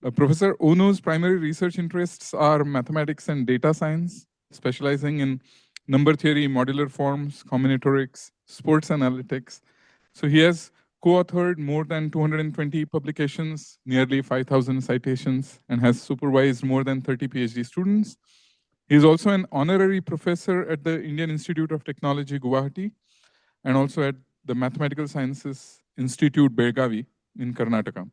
Professor Ono's primary research interests are mathematics and data science, specializing in number theory, modular forms, combinatorics, sports analytics. So he has co-authored more than 220 publications, nearly 5,000 citations, and has supervised more than 30 PhD students. He is also an honorary professor at the Indian Institute of Technology, Guwahati, and also at the Mathematical Sciences Institute, Belgavi, in Karnataka.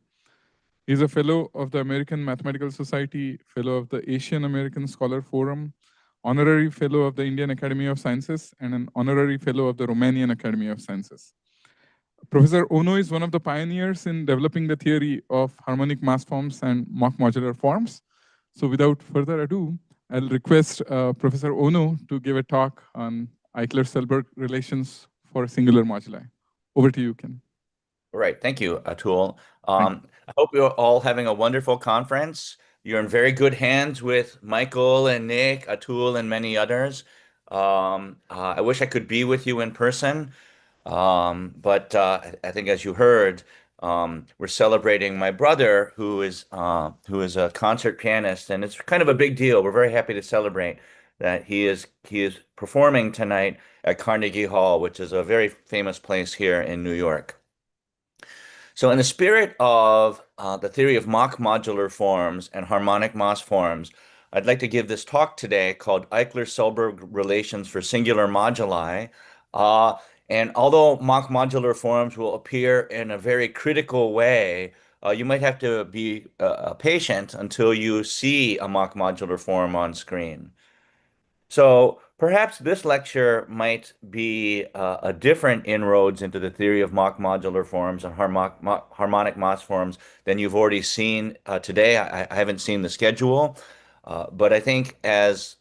He is a fellow of the American Mathematical Society, fellow of the Asian American Scholar Forum, honorary fellow of the Indian Academy of Sciences, and an honorary fellow of the Romanian Academy of Sciences. Professor Ono is one of the pioneers in developing the theory of harmonic mass forms and mock modular forms. So without further ado, I'll request Professor Ono to give a talk on Eichler-Selberg relations for singular moduli. Over to you, Ken. All right. Thank you, Atul. Thank you. I hope you're all having a wonderful conference. You're in very good hands with Michael and Nick, Atul, and many others. I wish I could be with you in person, but I think, as you heard, we're celebrating my brother, who is a concert pianist, and it's kind of a big deal. We're very happy to celebrate that he is performing tonight at Carnegie Hall, which is a very famous place here in New York. So in the spirit of the theory of mock modular forms and harmonic Maass forms, I'd like to give this talk today called Eichler-Selberg Relations for Singular Moduli. Uh, and although mock modular forms will appear in a very critical way, you might have to be patient until you see a mock modular form on screen. So perhaps this lecture might be a different inroads into the theory of mock modular forms and harmonic Maass forms than you've already seen today. I haven't seen the schedule, but I think as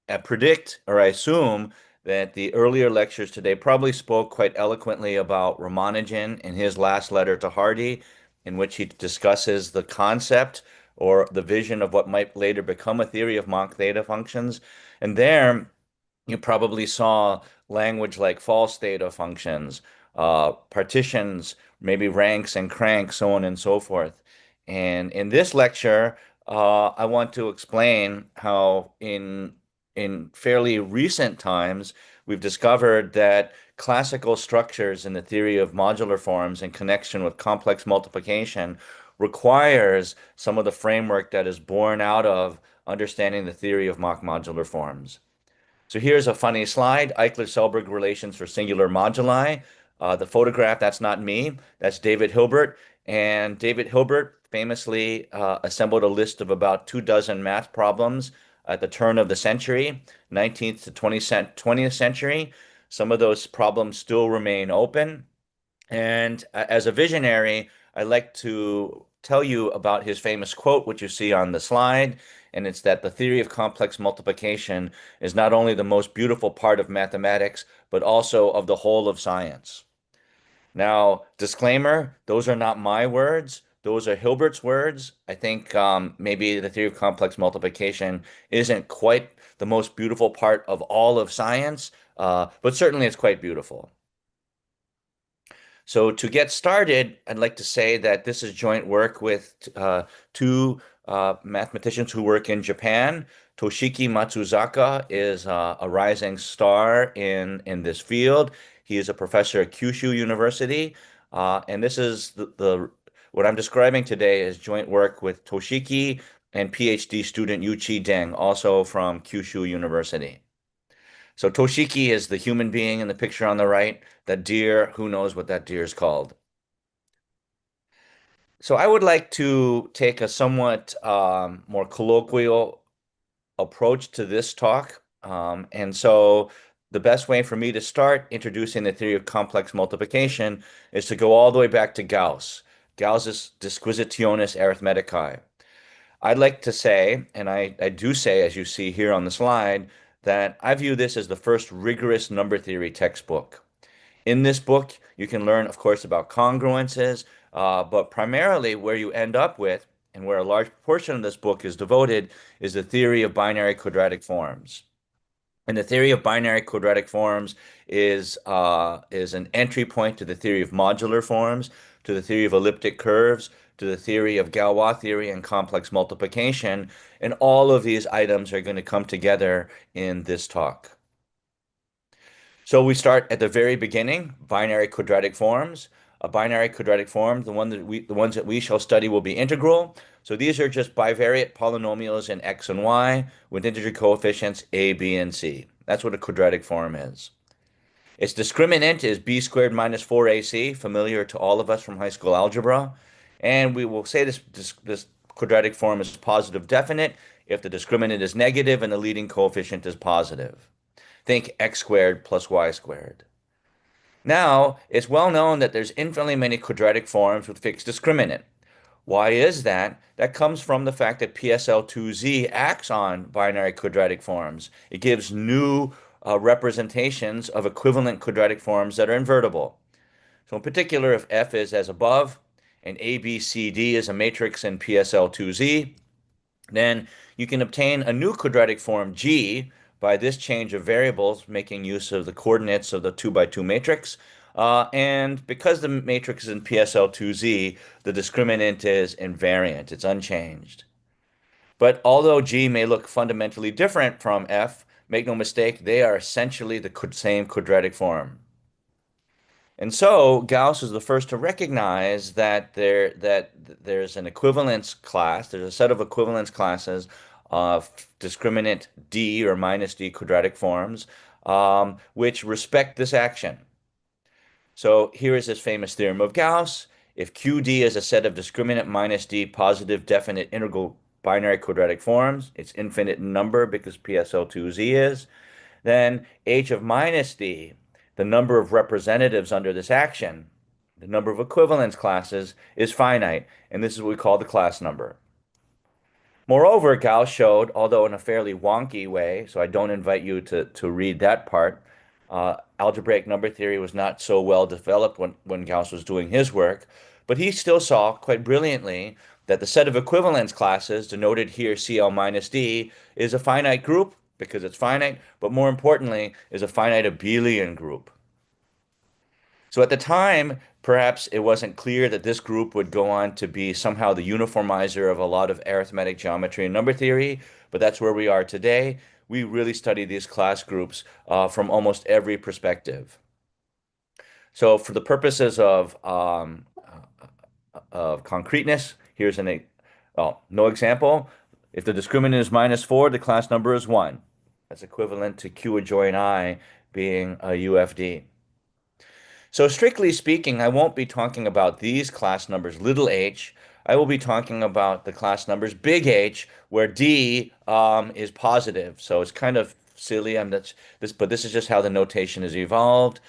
I predict or I assume that the earlier lectures today probably spoke quite eloquently about Ramanujan in his last letter to Hardy, in which he discusses the concept or the vision of what might later become a theory of mock theta functions. And there, you probably saw language like false theta functions, partitions, maybe ranks and cranks, so on and so forth. And in this lecture, I want to explain how in fairly recent times, we've discovered that classical structures in the theory of modular forms in connection with complex multiplication requires some of the framework that is born out of understanding the theory of mock modular forms. So here's a funny slide, Eichler-Selberg relations for singular moduli. The photograph, that's not me, that's David Hilbert. And David Hilbert famously assembled a list of about 24 math problems at the turn of the century, 19th to 20th century. Some of those problems still remain open. And as a visionary, I like to tell you about his famous quote, which you see on the slide, and it's that the theory of complex multiplication is not only the most beautiful part of mathematics, but also of the whole of science. Now, disclaimer, those are not my words. Those are Hilbert's words. I think maybe the theory of complex multiplication isn't quite the most beautiful part of all of science, but certainly it's quite beautiful. So to get started, I'd like to say that this is joint work with two mathematicians who work in Japan. Toshiki Matsuzaka is a rising star in this field. He is a professor at Kyushu University, and this is what I'm describing today is joint work with Toshiki and PhD student Yuchi Deng, also from Kyushu University. So Toshiki is the human being in the picture on the right. That deer, who knows what that deer is called. So I would like to take a somewhat more colloquial approach to this talk. And so the best way for me to start introducing the theory of complex multiplication is to go all the way back to Gauss, Gauss's Disquisitiones Arithmeticae. I'd like to say, and I do say, as you see here on the slide, that I view this as the first rigorous number theory textbook. In this book, you can learn, of course, about congruences, but primarily where you end up with, and where a large portion of this book is devoted, is the theory of binary quadratic forms. And the theory of binary quadratic forms is an entry point to the theory of modular forms, to the theory of elliptic curves, to the theory of Galois theory and complex multiplication. And all of these items are going to come together in this talk. So we start at the very beginning, binary quadratic forms. A binary quadratic form, the ones that we shall study will be integral. So these are just bivariate polynomials in x and y with integer coefficients a, b, and c. That's what a quadratic form is. Its discriminant is b squared minus 4ac, familiar to all of us from high school algebra. And we will say this quadratic form is positive definite if the discriminant is negative and the leading coefficient is positive. Think x squared plus y squared. Now, it's well known that there's infinitely many quadratic forms with fixed discriminant. Why is that? That comes from the fact that PSL2Z acts on binary quadratic forms. It gives new representations of equivalent quadratic forms that are invertible. So in particular, if F is as above and ABCD is a matrix in PSL2Z, then you can obtain a new quadratic form G by this change of variables, making use of the coordinates of the 2 by 2 matrix. And because the matrix is in PSL2Z, the discriminant is invariant. It's unchanged. But although G may look fundamentally different from F, make no mistake, they are essentially the same quadratic form. And so Gauss is the first to recognize that there's an equivalence class, there's a set of equivalence classes of discriminant D or minus D quadratic forms, which respect this action. So here is this famous theorem of Gauss. If QD is a set of discriminant minus D positive definite integral binary quadratic forms, it's infinite in number because PSL2Z is, then H of minus D, the number of representatives under this action, the number of equivalence classes, is finite, and this is what we call the class number. Moreover, Gauss showed, although in a fairly wonky way, so I don't invite you to read that part, algebraic number theory was not so well developed when Gauss was doing his work, but he still saw quite brilliantly that the set of equivalence classes, denoted here CL minus D, is a finite group because it's finite, but more importantly, is a finite abelian group. So at the time, perhaps it wasn't clear that this group would go on to be somehow the uniformizer of a lot of arithmetic geometry and number theory, but that's where we are today. We really study these class groups from almost every perspective. So for the purposes of concreteness, here's no example. If the discriminant is minus 4, the class number is 1. That's equivalent to Q adjoin I being a UFD. So strictly speaking, I won't be talking about these class numbers little h. I will be talking about the class numbers big H, where D is positive. So it's kind of silly. But this is just how the notation is evolved.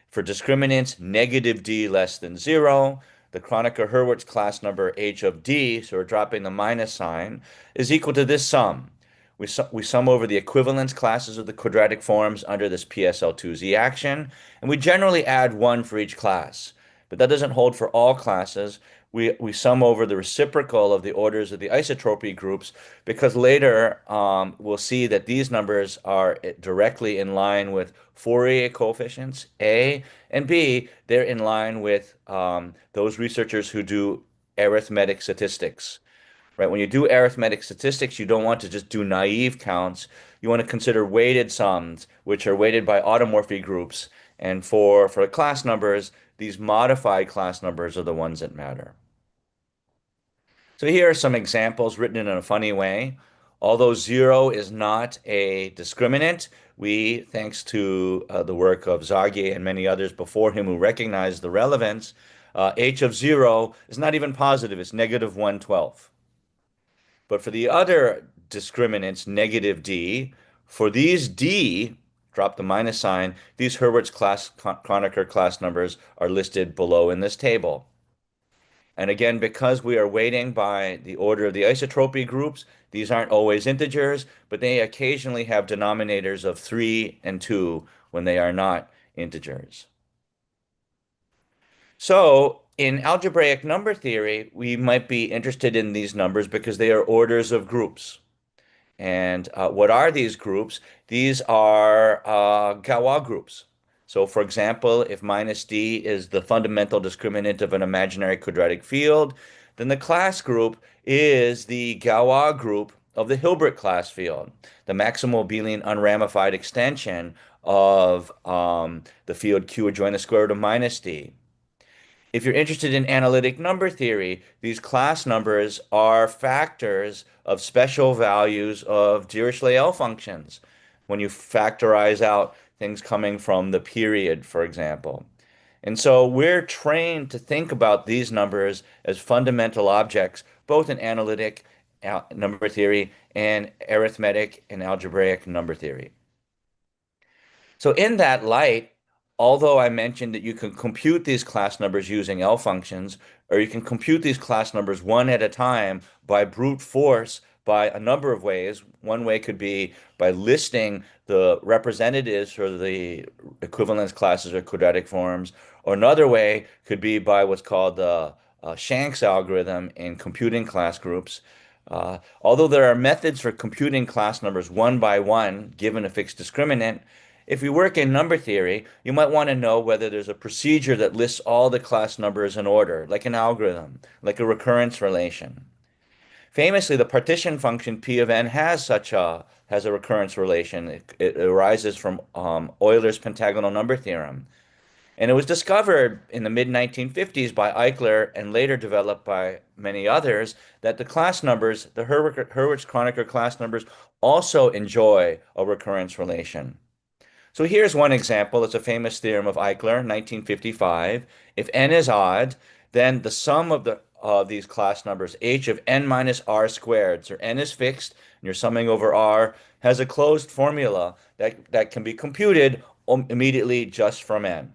For discriminants, negative D less than 0. The Kronecker-Hurwitz class number H of D, so we're dropping the minus sign, is equal to this sum. We sum over the equivalence classes of the quadratic forms under this PSL2Z action, and we generally add 1 for each class. But that doesn't hold for all classes. We sum over the reciprocal of the orders of the isotropy groups because later we'll see that these numbers are directly in line with Fourier coefficients, A, and B, they're in line with those researchers who do arithmetic statistics. Right? When you do arithmetic statistics, you don't want to just do naive counts. You want to consider weighted sums, which are weighted by automorphy groups. And for class numbers, these modified class numbers are the ones that matter. So here are some examples written in a funny way. Although 0 is not a discriminant, we, thanks to the work of Zaghi and many others before him who recognized the relevance, h of 0 is not even positive, it's negative 1/12. But for the other discriminants, negative D, for these D, drop the minus sign, these Hurwitz Kronecker class numbers are listed below in this table. And again, because we are weighting by the order of the isotropy groups, these aren't always integers, but they occasionally have denominators of 3 and 2 when they are not integers. So in algebraic number theory, we might be interested in these numbers because they are orders of groups. And what are these groups? These are Galois groups. So for example, if minus D is the fundamental discriminant of an imaginary quadratic field, then the class group is the Galois group of the Hilbert class field, the maximal abelian unramified extension of the field Q adjoint the square root of minus D. If you're interested in analytic number theory, these class numbers are factors of special values of Dirichlet functions when you factorize out things coming from the period, for example. And so we're trained to think about these numbers as fundamental objects, both in analytic number theory and arithmetic and algebraic number theory. So in that light, although I mentioned that you can compute these class numbers using L functions, or you can compute these class numbers one at a time by brute force by a number of ways. One way could be by listing the representatives for the equivalence classes or quadratic forms, or another way could be by what's called the Shanks algorithm in computing class groups. Although there are methods for computing class numbers one by one, given a fixed discriminant, if you work in number theory, you might want to know whether there's a procedure that lists all the class numbers in order, like an algorithm, like a recurrence relation. Famously, the partition function P of n has a recurrence relation. It arises from Euler's pentagonal number theorem. And it was discovered in the mid 1950s by Eichler and later developed by many others that the class numbers, the Hurwitz-Kronecker class numbers, also enjoy a recurrence relation. So here's one example. It's a famous theorem of Eichler, 1955. If n is odd, then the sum of these class numbers, h of n minus r squared, so n is fixed, and you're summing over r, has a closed formula that can be computed immediately just from n.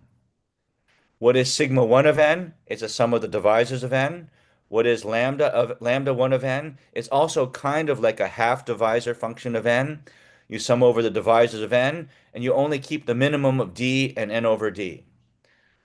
What is sigma 1 of n? It's a sum of the divisors of n. What is lambda 1 of n? It's also kind of like a half divisor function of n. You sum over the divisors of n, and you only keep the minimum of d and n over d.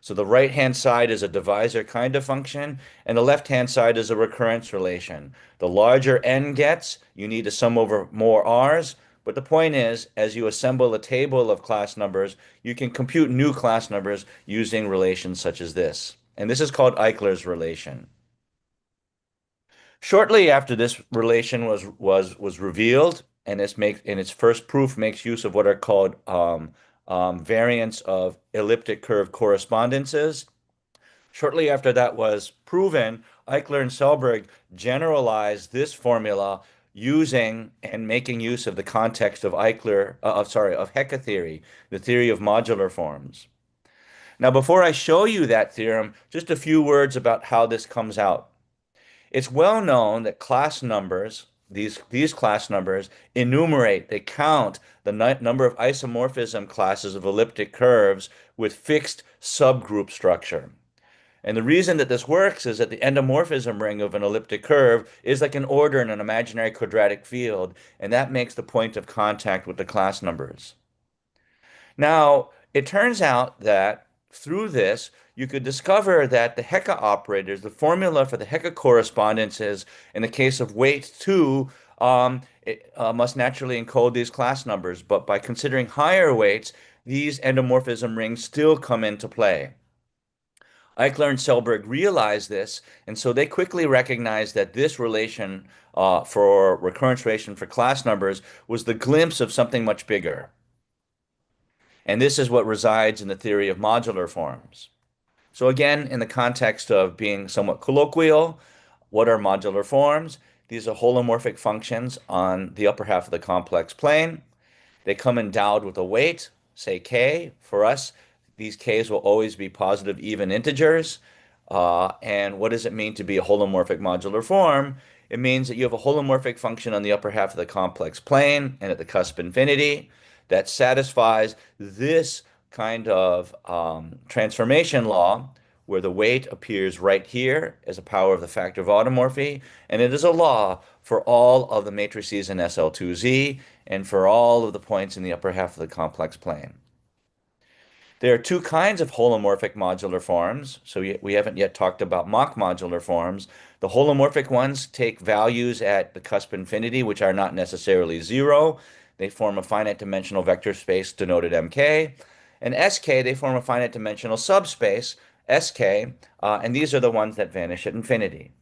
So the right-hand side is a divisor kind of function, and the left-hand side is a recurrence relation. The larger n gets, you need to sum over more r's, but the point is, as you assemble a table of class numbers, you can compute new class numbers using relations such as this. And this is called Eichler's relation. Shortly after this relation was revealed, and its first proof makes use of what are called variants of elliptic curve correspondences. Shortly after that was proven, Eichler and Selberg generalized this formula using and making use of the context of Hecke theory, the theory of modular forms. Now, before I show you that theorem, just a few words about how this comes out. It's well known that class numbers, these class numbers, they count the number of isomorphism classes of elliptic curves with fixed subgroup structure. And the reason that this works is that the endomorphism ring of an elliptic curve is like an order in an imaginary quadratic field, and that makes the point of contact with the class numbers. Now, it turns out that through this, you could discover that the Hecke operators, the formula for the Hecke correspondences in the case of weight 2, must naturally encode these class numbers. But by considering higher weights, these endomorphism rings still come into play. Eichler and Selberg realized this, and so they quickly recognized that this relation for recurrence relation for class numbers was the glimpse of something much bigger. And this is what resides in the theory of modular forms. So again, in the context of being somewhat colloquial, what are modular forms? These are holomorphic functions on the upper half of the complex plane. They come endowed with a weight, say k. For us, these k's will always be positive even integers. And what does it mean to be a holomorphic modular form? It means that you have a holomorphic function on the upper half of the complex plane and at the cusp infinity that satisfies this kind of transformation law where the weight appears right here as a power of the factor of automorphy, and it is a law for all of the matrices in SL2Z and for all of the points in the upper half of the complex plane. There are two kinds of holomorphic modular forms, so we haven't yet talked about mock modular forms. The holomorphic ones take values at the cusp infinity, which are not necessarily zero. They form a finite dimensional vector space denoted MK. And SK, they form a finite dimensional subspace, SK, and these are the ones that vanish at infinity.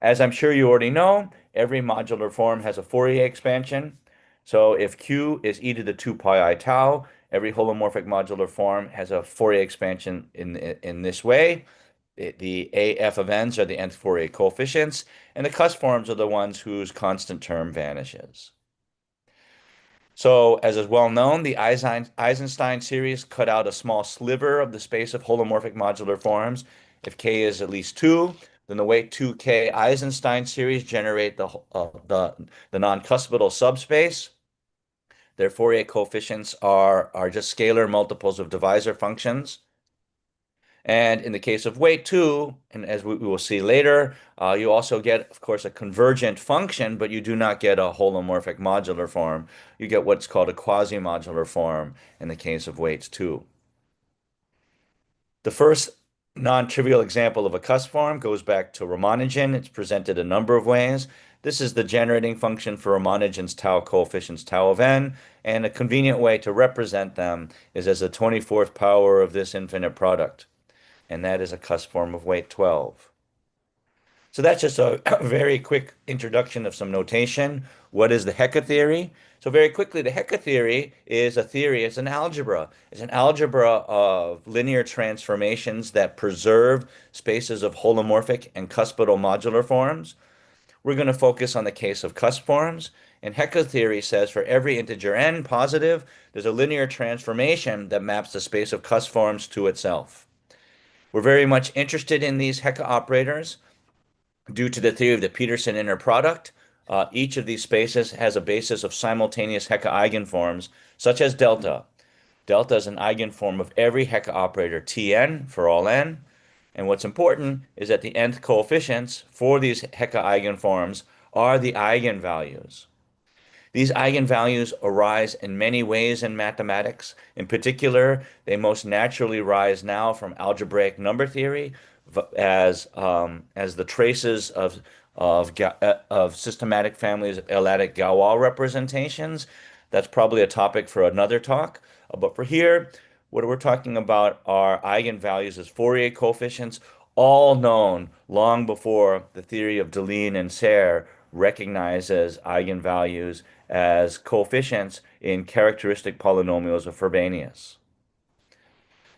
As I'm sure you already know, every modular form has a Fourier expansion. So if Q is e to the 2 pi I tau, every holomorphic modular form has a Fourier expansion in this way. The AF of n's are the nth Fourier coefficients, and the cusp forms are the ones whose constant term vanishes. So, as is well known, the Eisenstein series cut out a small sliver of the space of holomorphic modular forms. If K is at least 2, then the weight 2K Eisenstein series generate the non-cuspidal subspace. Their Fourier coefficients are just scalar multiples of divisor functions. And in the case of weight 2, and as we will see later, you also get, of course, a convergent function, but you do not get a holomorphic modular form. You get what's called a quasi-modular form in the case of weights 2. The first non-trivial example of a cusp form goes back to Ramanujan. It's presented a number of ways. This is the generating function for Ramanujan's tau coefficients tau of n, and a convenient way to represent them is as the 24th power of this infinite product, and that is a cusp form of weight 12. So that's just a very quick introduction of some notation. What is the Hecke theory? So very quickly, the Hecke theory is a theory, it's an algebra. It's an algebra of linear transformations that preserve spaces of holomorphic and cuspidal modular forms. We're going to focus on the case of cusp forms. And Hecke theory says for every integer n positive, there's a linear transformation that maps the space of cusp forms to itself. We're very much interested in these Hecke operators due to the theory of the Peterson inner product. Each of these spaces has a basis of simultaneous Hecke eigenforms, such as delta. Delta is an eigenform of every Hecke operator Tn for all n. And what's important is that the nth coefficients for these Hecke eigenforms are the eigenvalues. These eigenvalues arise in many ways in mathematics. In particular, they most naturally rise now from algebraic number theory as the traces of systematic families of L-adic Galois representations. That's probably a topic for another talk. But for here, what we're talking about are eigenvalues as Fourier coefficients, all known long before the theory of Deligne and Serre recognizes eigenvalues as coefficients in characteristic polynomials of Frobenius.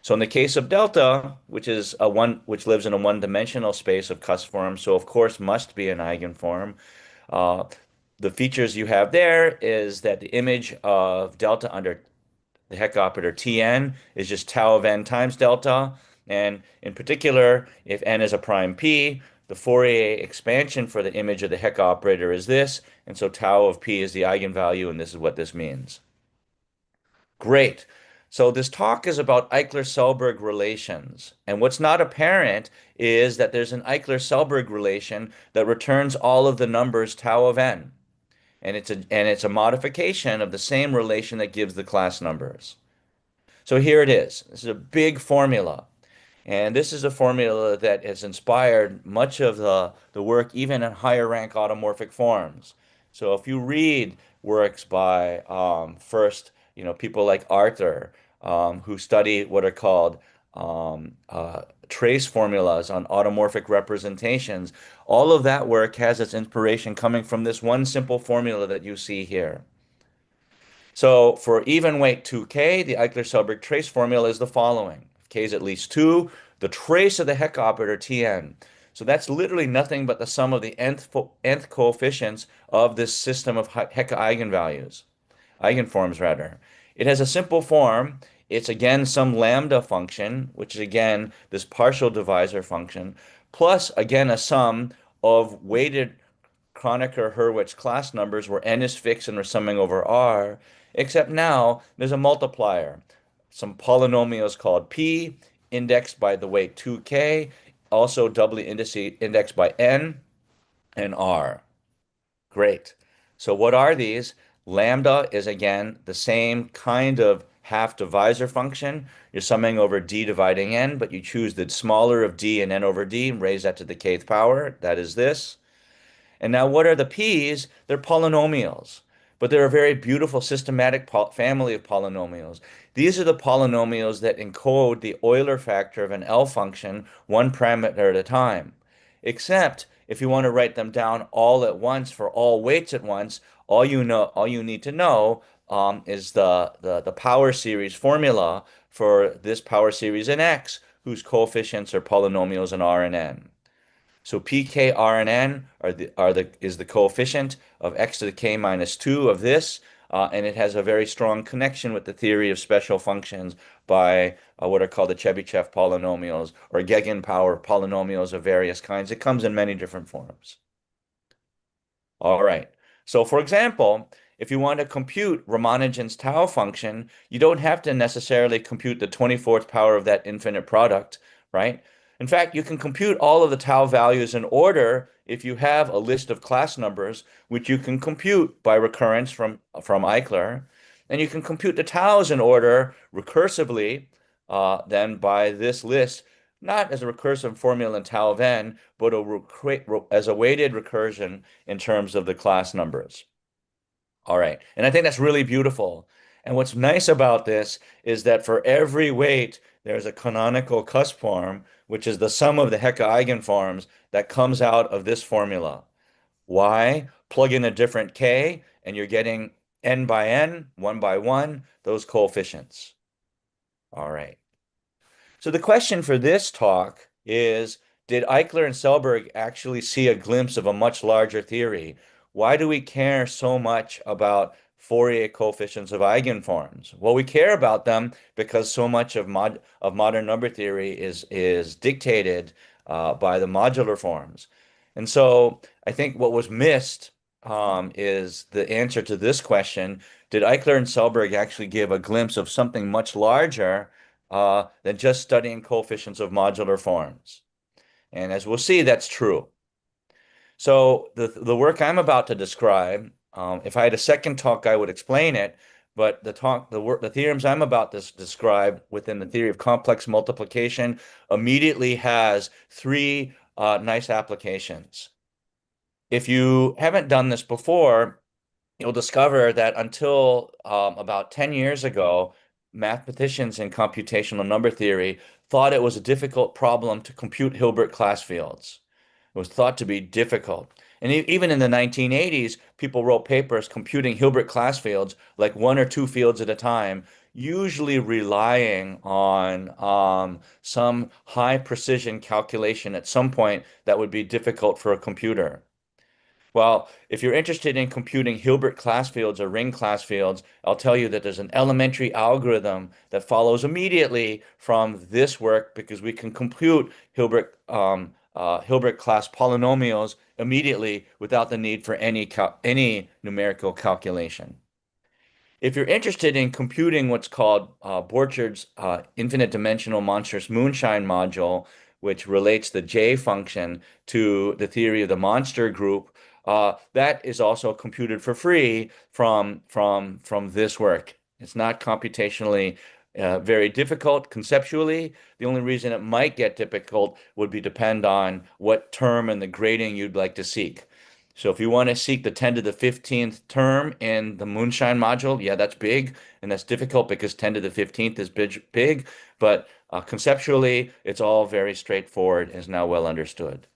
So in the case of delta, which lives in a one-dimensional space of cusp forms, so of course must be an eigenform. The features you have there is that the image of delta under the Hecke operator Tn is just tau of n times delta. And in particular, if n is a prime p, the Fourier expansion for the image of the Hecke operator is this, and so tau of p is the eigenvalue, and this is what this means. Great. So this talk is about Eichler-Selberg relations. And what's not apparent is that there's an Eichler-Selberg relation that returns all of the numbers tau of n. And it's a modification of the same relation that gives the class numbers. So here it is. This is a big formula. And this is a formula that has inspired much of the work, even in higher rank automorphic forms. So if you read works by first, people like Arthur, who study what are called trace formulas on automorphic representations, all of that work has its inspiration coming from this one simple formula that you see here. So for even weight 2k, the Eichler-Selberg trace formula is the following. If k is at least 2, the trace of the Hecke operator Tn. So that's literally nothing but the sum of the nth coefficients of this system of Hecke eigenforms rather. It has a simple form. It's again some lambda function, which is again this partial divisor function, plus again a sum of weighted Kronecker-Hurwitz class numbers where n is fixed and we're summing over R, except now there's a multiplier. Some polynomials called P, indexed by the weight 2k, also doubly indexed by n, and R. Great. So what are these? Lambda is again the same kind of half divisor function. You're summing over d dividing n, but you choose the smaller of d and n over d and raise that to the kth power. That is this. And now what are the p's? They're polynomials, but they're a very beautiful systematic family of polynomials. These are the polynomials that encode the Euler factor of an L function one parameter at a time. Except if you want to write them down all at once for all weights at once, all you need to know is the power series formula for this power series in X, whose coefficients are polynomials in R and N. So pk, r, and n is the coefficient of x to the k minus 2 of this, and it has a very strong connection with the theory of special functions by what are called the Chebyshev polynomials or Gegenpower polynomials of various kinds. It comes in many different forms. All right. So for example, if you want to compute Ramanujan's tau function, you don't have to necessarily compute the 24th power of that infinite product, right? In fact, you can compute all of the tau values in order if you have a list of class numbers, which you can compute by recurrence from Eichler. And you can compute the taus in order recursively, then by this list, not as a recursive formula in tau of n, but as a weighted recursion in terms of the class numbers. All right. And I think that's really beautiful. And what's nice about this is that for every weight, there's a canonical cusp form, which is the sum of the Hecke eigenforms that comes out of this formula. Why? Plug in a different k, and you're getting n by n, 1 by 1, those coefficients. All right. So the question for this talk is, did Eichler and Selberg actually see a glimpse of a much larger theory? Why do we care so much about Fourier coefficients of eigenforms? Well, we care about them because so much of modern number theory is dictated by the modular forms. And so I think what was missed is the answer to this question. Did Eichler and Selberg actually give a glimpse of something much larger than just studying coefficients of modular forms? And as we'll see, that's true. So the work I'm about to describe, if I had a second talk, I would explain it. But the theorems I'm about to describe within the theory of complex multiplication immediately has three nice applications. If you haven't done this before, you'll discover that until about 10 years ago, mathematicians in computational number theory thought it was a difficult problem to compute Hilbert class fields. It was thought to be difficult. And even in the 1980s, people wrote papers computing Hilbert class fields, like 1 or 2 fields at a time, usually relying on some high precision calculation at some point that would be difficult for a computer. Well, if you're interested in computing Hilbert class fields or ring class fields, I'll tell you that there's an elementary algorithm that follows immediately from this work because we can compute Hilbert class polynomials immediately without the need for any numerical calculation. If you're interested in computing what's called Borchards' infinite dimensional monstrous moonshine module, which relates the J function to the theory of the monster group, that is also computed for free from this work. It's not computationally very difficult conceptually. The only reason it might get difficult would depend on what term in the grading you'd like to seek. So if you want to seek the 10 to the 15th term in the moonshine module, yeah, that's big, and that's difficult because 10 to the 15th is big, but conceptually, it's all very straightforward and is now well understood.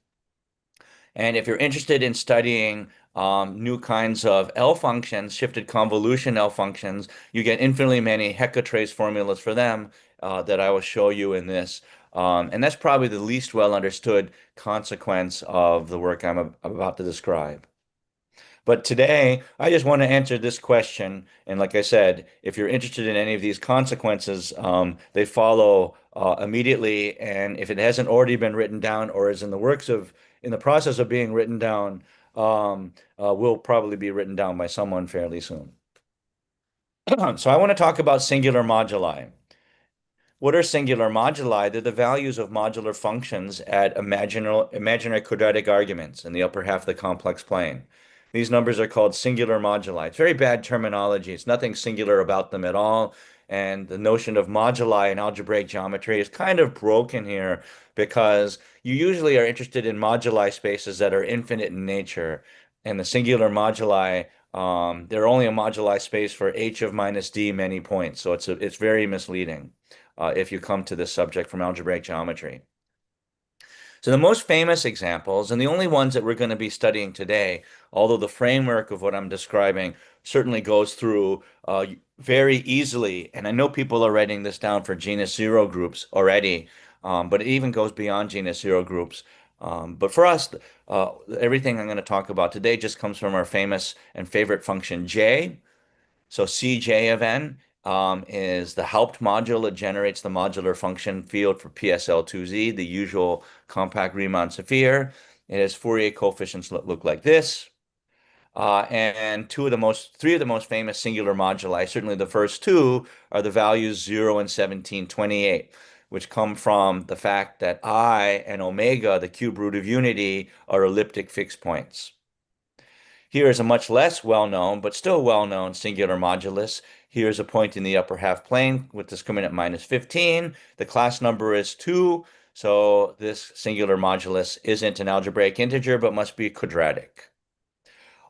And if you're interested in studying new kinds of L functions, shifted convolution L functions, you get infinitely many Hecke trace formulas for them that I will show you in this. And that's probably the least well understood consequence of the work I'm about to describe. But today, I just want to answer this question. And like I said, if you're interested in any of these consequences, they follow immediately. And if it hasn't already been written down or is in the process of being written down, will probably be written down by someone fairly soon. So I want to talk about singular moduli. What are singular moduli? They're the values of modular functions at imaginary quadratic arguments in the upper half of the complex plane. These numbers are called singular moduli. It's very bad terminology. It's nothing singular about them at all. And the notion of moduli in algebraic geometry is kind of broken here because you usually are interested in moduli spaces that are infinite in nature. And the singular moduli, they're only a moduli space for h of minus d many points. So it's very misleading if you come to this subject from algebraic geometry. So the most famous examples, and the only ones that we're going to be studying today, although the framework of what I'm describing certainly goes through very easily, and I know people are writing this down for genus zero groups already, but it even goes beyond genus zero groups. But for us, everything I'm going to talk about today just comes from our famous and favorite function J. So Cj of n is the helped module that generates the modular function field for PSL2Z, the usual compact Riemann sphere. It has Fourier coefficients that look like this. And three of the most famous singular moduli, certainly the first two, are the values 0 and 1728, which come from the fact that I and omega, the cube root of unity, are elliptic fixed points. Here is a much less well-known, but still well-known singular modulus. Here is a point in the upper half plane with discriminant -15. The class number is 2, so this singular modulus isn't an algebraic integer, but must be quadratic.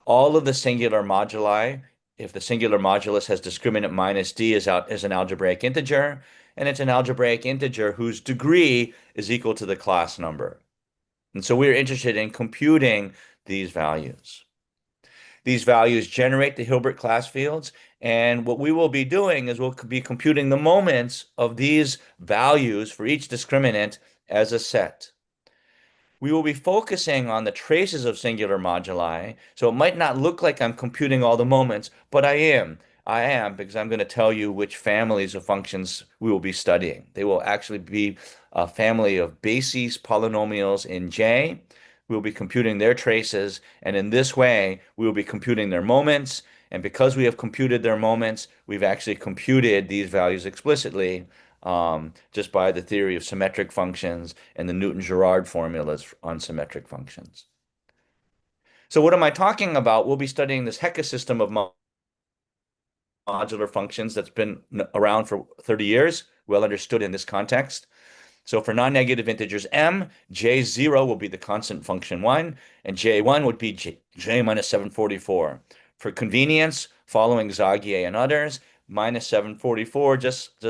All of the singular moduli, if the singular modulus has discriminant -d, is an algebraic integer, and it's an algebraic integer whose degree is equal to the class number. And so we're interested in computing these values. These values generate the Hilbert class fields, and what we will be doing is we'll be computing the moments of these values for each discriminant as a set. We will be focusing on the traces of singular moduli, so it might not look like I'm computing all the moments, but I am. I am, because I'm going to tell you which families of functions we will be studying. They will actually be a family of basis polynomials in J. We'll be computing their traces, and in this way, we will be computing their moments. And because we have computed their moments, we've actually computed these values explicitly just by the theory of symmetric functions and the Newton-Girard formulas on symmetric functions. So what am I talking about? We'll be studying this Hecke system of modular functions that's been around for 30 years, well understood in this context. So for non-negative integers m, j0 will be the constant function 1, and j1 would be j minus 744. For convenience, following Zagier and others, minus 744 just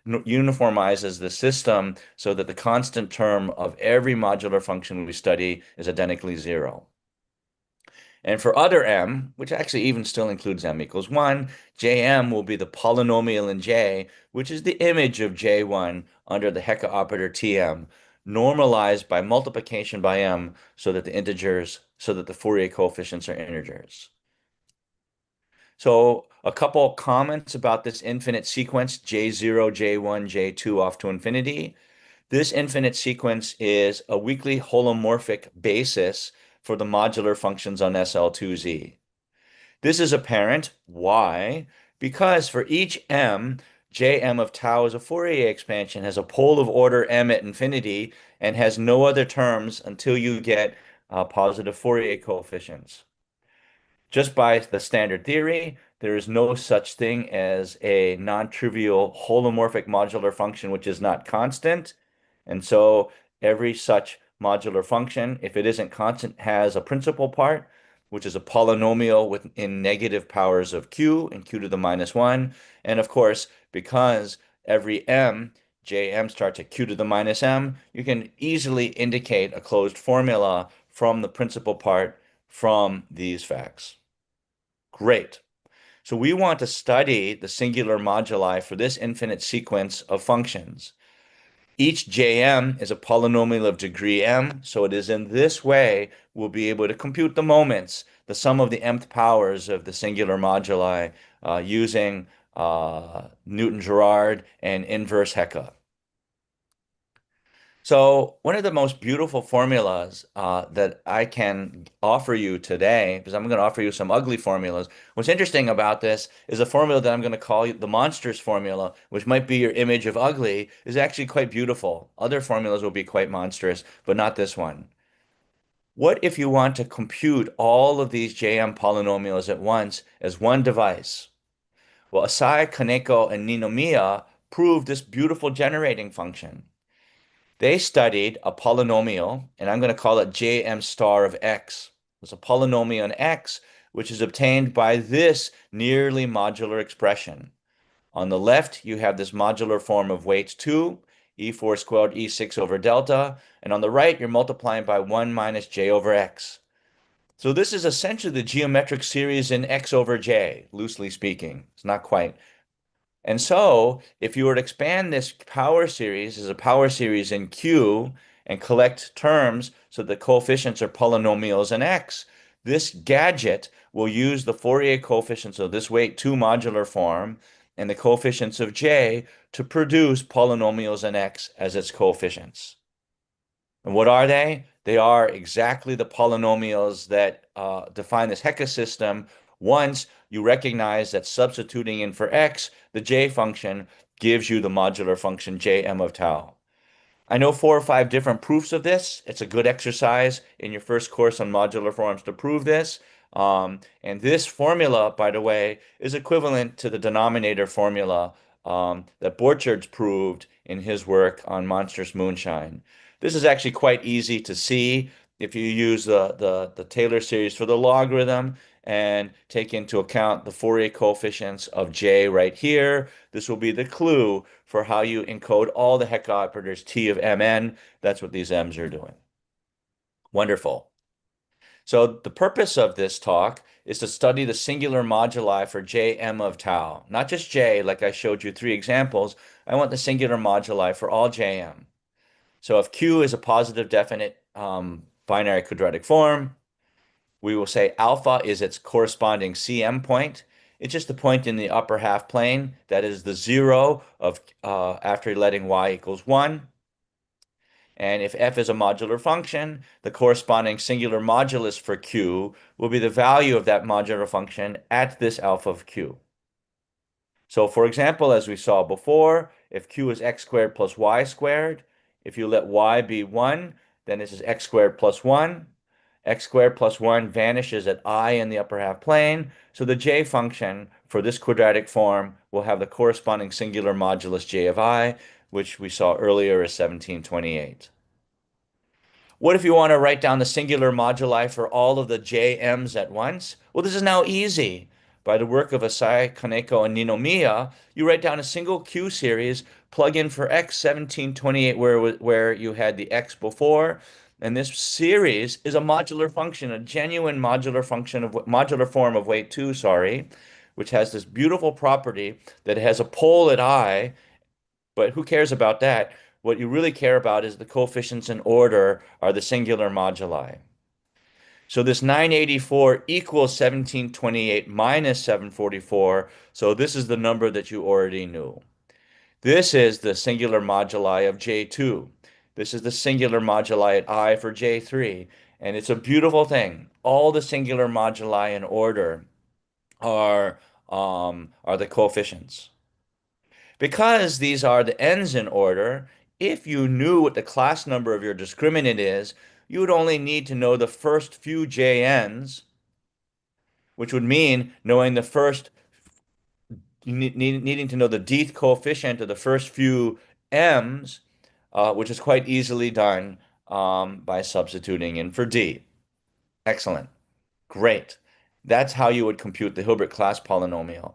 uniformizes the system so that the constant term of every modular function we study is identically 0. And for other m, which actually even still includes m equals 1, jm will be the polynomial in J, which is the image of J1 under the Hecke operator Tm, normalized by multiplication by m so that the Fourier coefficients are integers. So a couple comments about this infinite sequence, J0, J1, J2 off to infinity. This infinite sequence is a weakly holomorphic basis for the modular functions on SL2Z. This is apparent. Why? Because for each m, Jm of tau is a Fourier expansion, has a pole of order m at infinity, and has no other terms until you get positive Fourier coefficients. Just by the standard theory, there is no such thing as a non-trivial holomorphic modular function which is not constant. And so every such modular function, if it isn't constant, has a principal part, which is a polynomial in negative powers of q and q to the -1. And of course, because every m, jm starts at q to the -m, you can easily indicate a closed formula from the principal part from these facts. Great. So we want to study the singular moduli for this infinite sequence of functions. Each Jm is a polynomial of degree m, so it is in this way we'll be able to compute the moments, the sum of the mth powers of the singular moduli using Newton-Girard and inverse Hecke. So one of the most beautiful formulas that I can offer you today, because I'm going to offer you some ugly formulas. What's interesting about this is a formula that I'm going to call the monsters formula, which might be your image of ugly, is actually quite beautiful. Other formulas will be quite monstrous, but not this one. What if you want to compute all of these Jm polynomials at once as one device? Well, Asai, Kaneko, and Ninomiya proved this beautiful generating function. They studied a polynomial, and I'm going to call it Jm star of x. It's a polynomial in x, which is obtained by this nearly modular expression. On the left, you have this modular form of weights 2. E4 squared E6 over delta. And on the right, you're multiplying by 1 minus j over x. So this is essentially the geometric series in x over j, loosely speaking. It's not quite. And so if you were to expand this power series as a power series in Q and collect terms so the coefficients are polynomials in X, this gadget will use the Fourier coefficients of this weight 2 modular form and the coefficients of J to produce polynomials in X as its coefficients. And what are they? They are exactly the polynomials that define this Hecke system once you recognize that substituting in for x, the j function gives you the modular function jm of tau. I know 4 or 5 different proofs of this. It's a good exercise in your first course on modular forms to prove this. And this formula, by the way, is equivalent to the denominator formula that Borchardt proved in his work on monstrous moonshine. This is actually quite easy to see if you use the Taylor series for the logarithm and take into account the Fourier coefficients of j right here. This will be the clue for how you encode all the Hecke operators T of mn. That's what these m's are doing. Wonderful. So the purpose of this talk is to study the singular moduli for Jm of tau. Not just J, like I showed you 3 examples. I want the singular moduli for all Jm. So if Q is a positive definite binary quadratic form, we will say alpha is its corresponding Cm point. It's just the point in the upper half plane that is the 0 of after letting y equals 1. And if f is a modular function, the corresponding singular modulus for q will be the value of that modular function at this alpha of q. So for example, as we saw before, if q is x squared plus y squared, if you let y be 1, then this is x squared plus 1. X squared plus 1 vanishes at I in the upper half plane. So the j function for this quadratic form will have the corresponding singular modulus j of I, which we saw earlier as 1728. What if you want to write down the singular moduli for all of the jm's at once? Well, this is now easy. By the work of Asai, Kaneko, and Ninomiya, you write down a single Q series, plug in for x 1728 where you had the x before, and this series is a modular function, a genuine modular function of modular form of weight 2, sorry, which has this beautiful property that it has a pole at I, but who cares about that? What you really care about is the coefficients in order are the singular moduli. So this 984 equals 1728 minus 744. So this is the number that you already knew. This is the singular moduli of J2. This is the singular moduli at I for J3. And it's a beautiful thing. All the singular moduli in order are the coefficients. Because these are the n's in order, if you knew what the class number of your discriminant is, you would only need to know the first few jn's, which would mean knowing the first, needing to know the dth coefficient of the first few m's, which is quite easily done by substituting in for d. Excellent. Great. That's how you would compute the Hilbert class polynomial.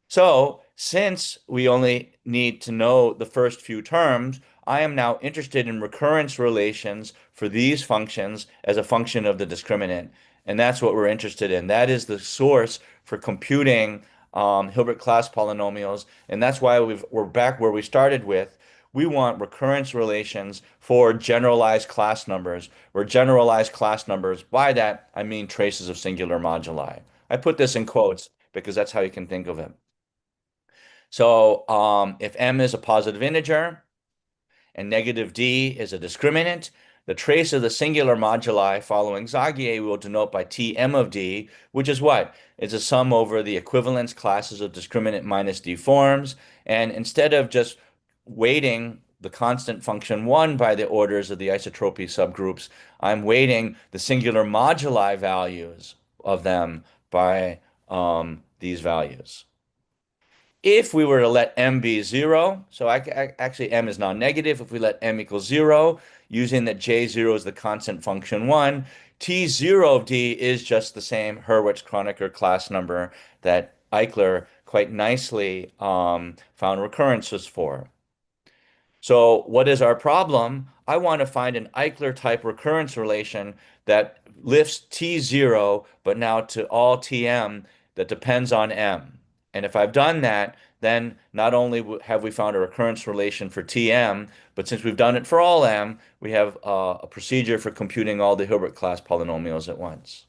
So, since we only need to know the first few terms, I am now interested in recurrence relations for these functions as a function of the discriminant. And that's what we're interested in. That is the source for computing Hilbert class polynomials. And that's why we're back where we started with. We want recurrence relations for generalized class numbers, where generalized class numbers, by that, I mean traces of singular moduli. I put this in quotes because that's how you can think of it. So if m is a positive integer and negative d is a discriminant, the trace of the singular moduli following Zagier we will denote by Tm of d, which is what? It's a sum over the equivalence classes of discriminant minus d forms. And instead of just weighting the constant function 1 by the orders of the isotropy subgroups, I'm weighting the singular moduli values of them by these values. If we were to let m be 0, so actually m is non-negative. If we let m equal 0, using that j0 is the constant function 1, T0 of d is just the same Hurwitz-Kronecker class number that Eichler quite nicely found recurrences for. So what is our problem? I want to find an Eichler type recurrence relation that lifts T0, but now to all Tm that depends on M. And if I've done that, then not only have we found a recurrence relation for Tm, but since we've done it for all M, we have a procedure for computing all the Hilbert class polynomials at once.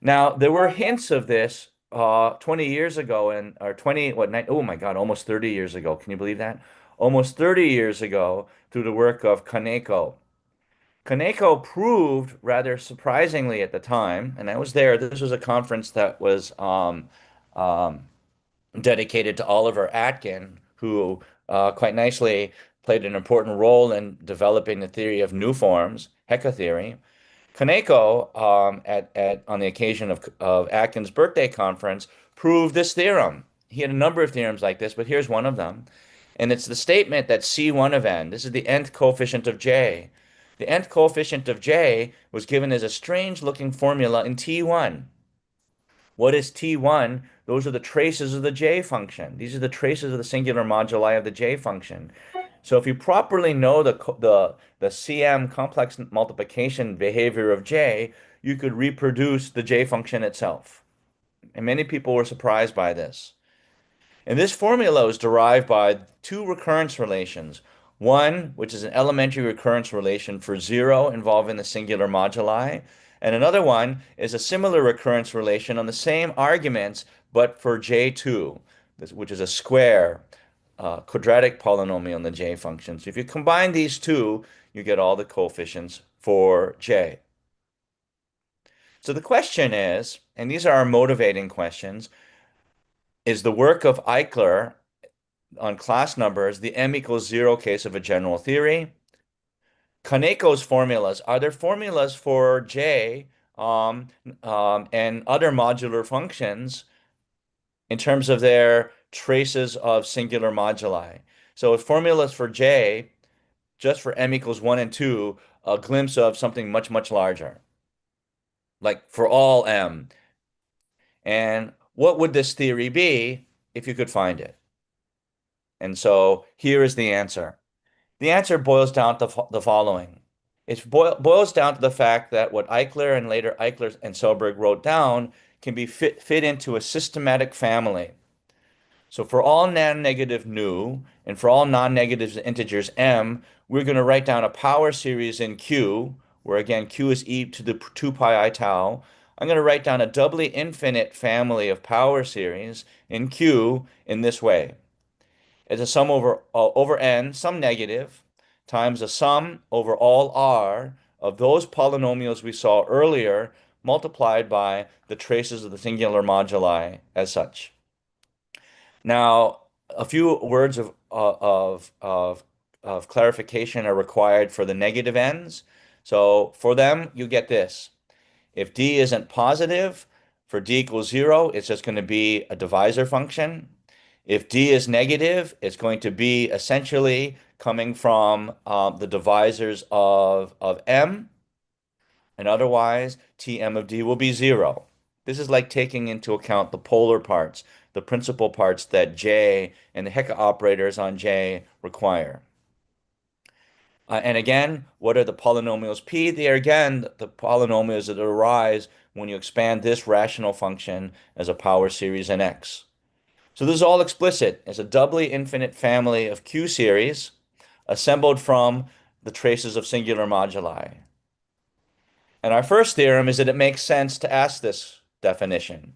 Now, there were hints of this 20 years ago and or 20 what oh my God, almost 30 years ago. Can you believe that? Almost 30 years ago through the work of Kaneko. Kaneko proved rather surprisingly at the time, and I was there. This was a conference that was um, dedicated to Oliver Atkin, who quite nicely played an important role in developing the theory of new forms, Hecke theory. Kaneko, on the occasion of Atkin's birthday conference, proved this theorem. He had a number of theorems like this, but here's one of them. And it's the statement that C1 of n, this is the nth coefficient of J. The nth coefficient of J was given as a strange looking formula in T1. What is T1? Those are the traces of the J function. These are the traces of the singular moduli of the J function. So if you properly know the CM complex multiplication behavior of J, you could reproduce the J function itself. And many people were surprised by this. And this formula is derived by two recurrence relations. One, which is an elementary recurrence relation for zero involving the singular moduli, and another one is a similar recurrence relation on the same arguments, but for J2, which is a square quadratic polynomial in the J function. So if you combine these two, you get all the coefficients for J. So the question is, and these are our motivating questions, is the work of Eichler on class numbers the m equals 0 case of a general theory? Kaneko's formulas, are there formulas for J and other modular functions in terms of their traces of singular moduli? So with formulas for J, just for m equals 1 and 2, a glimpse of something much, much larger, like for all m. And what would this theory be if you could find it? And so here is the answer. The answer boils down to the following. It boils down to the fact that what Eichler and later Eichler and Selberg wrote down can be fit into a systematic family. So for all non-negative nu and for all non-negative integers m, we're going to write down a power series in Q, where again Q is e to the 2 pi I tau. I'm going to write down a doubly infinite family of power series in Q in this way. It's a sum over n, some negative, times a sum over all r of those polynomials we saw earlier, multiplied by the traces of the singular moduli as such. Now, a few words of clarification are required for the negative n's. So for them, you get this. If d isn't positive, for d equals 0, it's just going to be a divisor function. If d is negative, it's going to be essentially coming from the divisors of m, and otherwise Tm of d will be 0. This is like taking into account the polar parts, the principal parts that J and the Hecke operators on J require. And again, what are the polynomials P? They are again the polynomials that arise when you expand this rational function as a power series in X. So this is all explicit. It's a doubly infinite family of Q series assembled from the traces of singular moduli. And our first theorem is that it makes sense to ask this definition.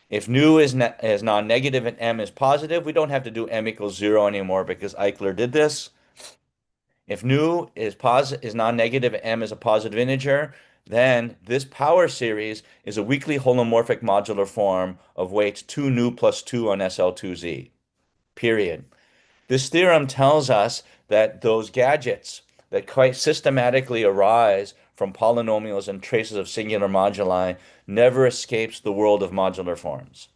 If nu is non-negative and m is positive, we don't have to do m equals 0 anymore because Eichler did this. If nu is non-negative and m is a positive integer, then this power series is a weakly holomorphic modular form of weights 2 nu plus 2 on SL2Z, period. This theorem tells us that those gadgets that quite systematically arise from polynomials and traces of singular moduli never escapes the world of modular forms.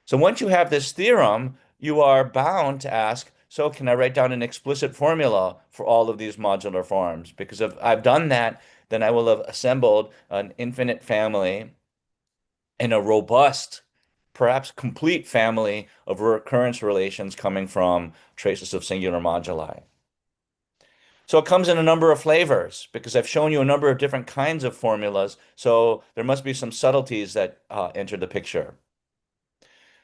So once you have this theorem, you are bound to ask, so can I write down an explicit formula for all of these modular forms? Because if I've done that, then I will have assembled an infinite family in a robust perhaps complete family of recurrence relations coming from traces of singular moduli. So it comes in a number of flavors because I've shown you a number of different kinds of formulas. So there must be some subtleties that enter the picture.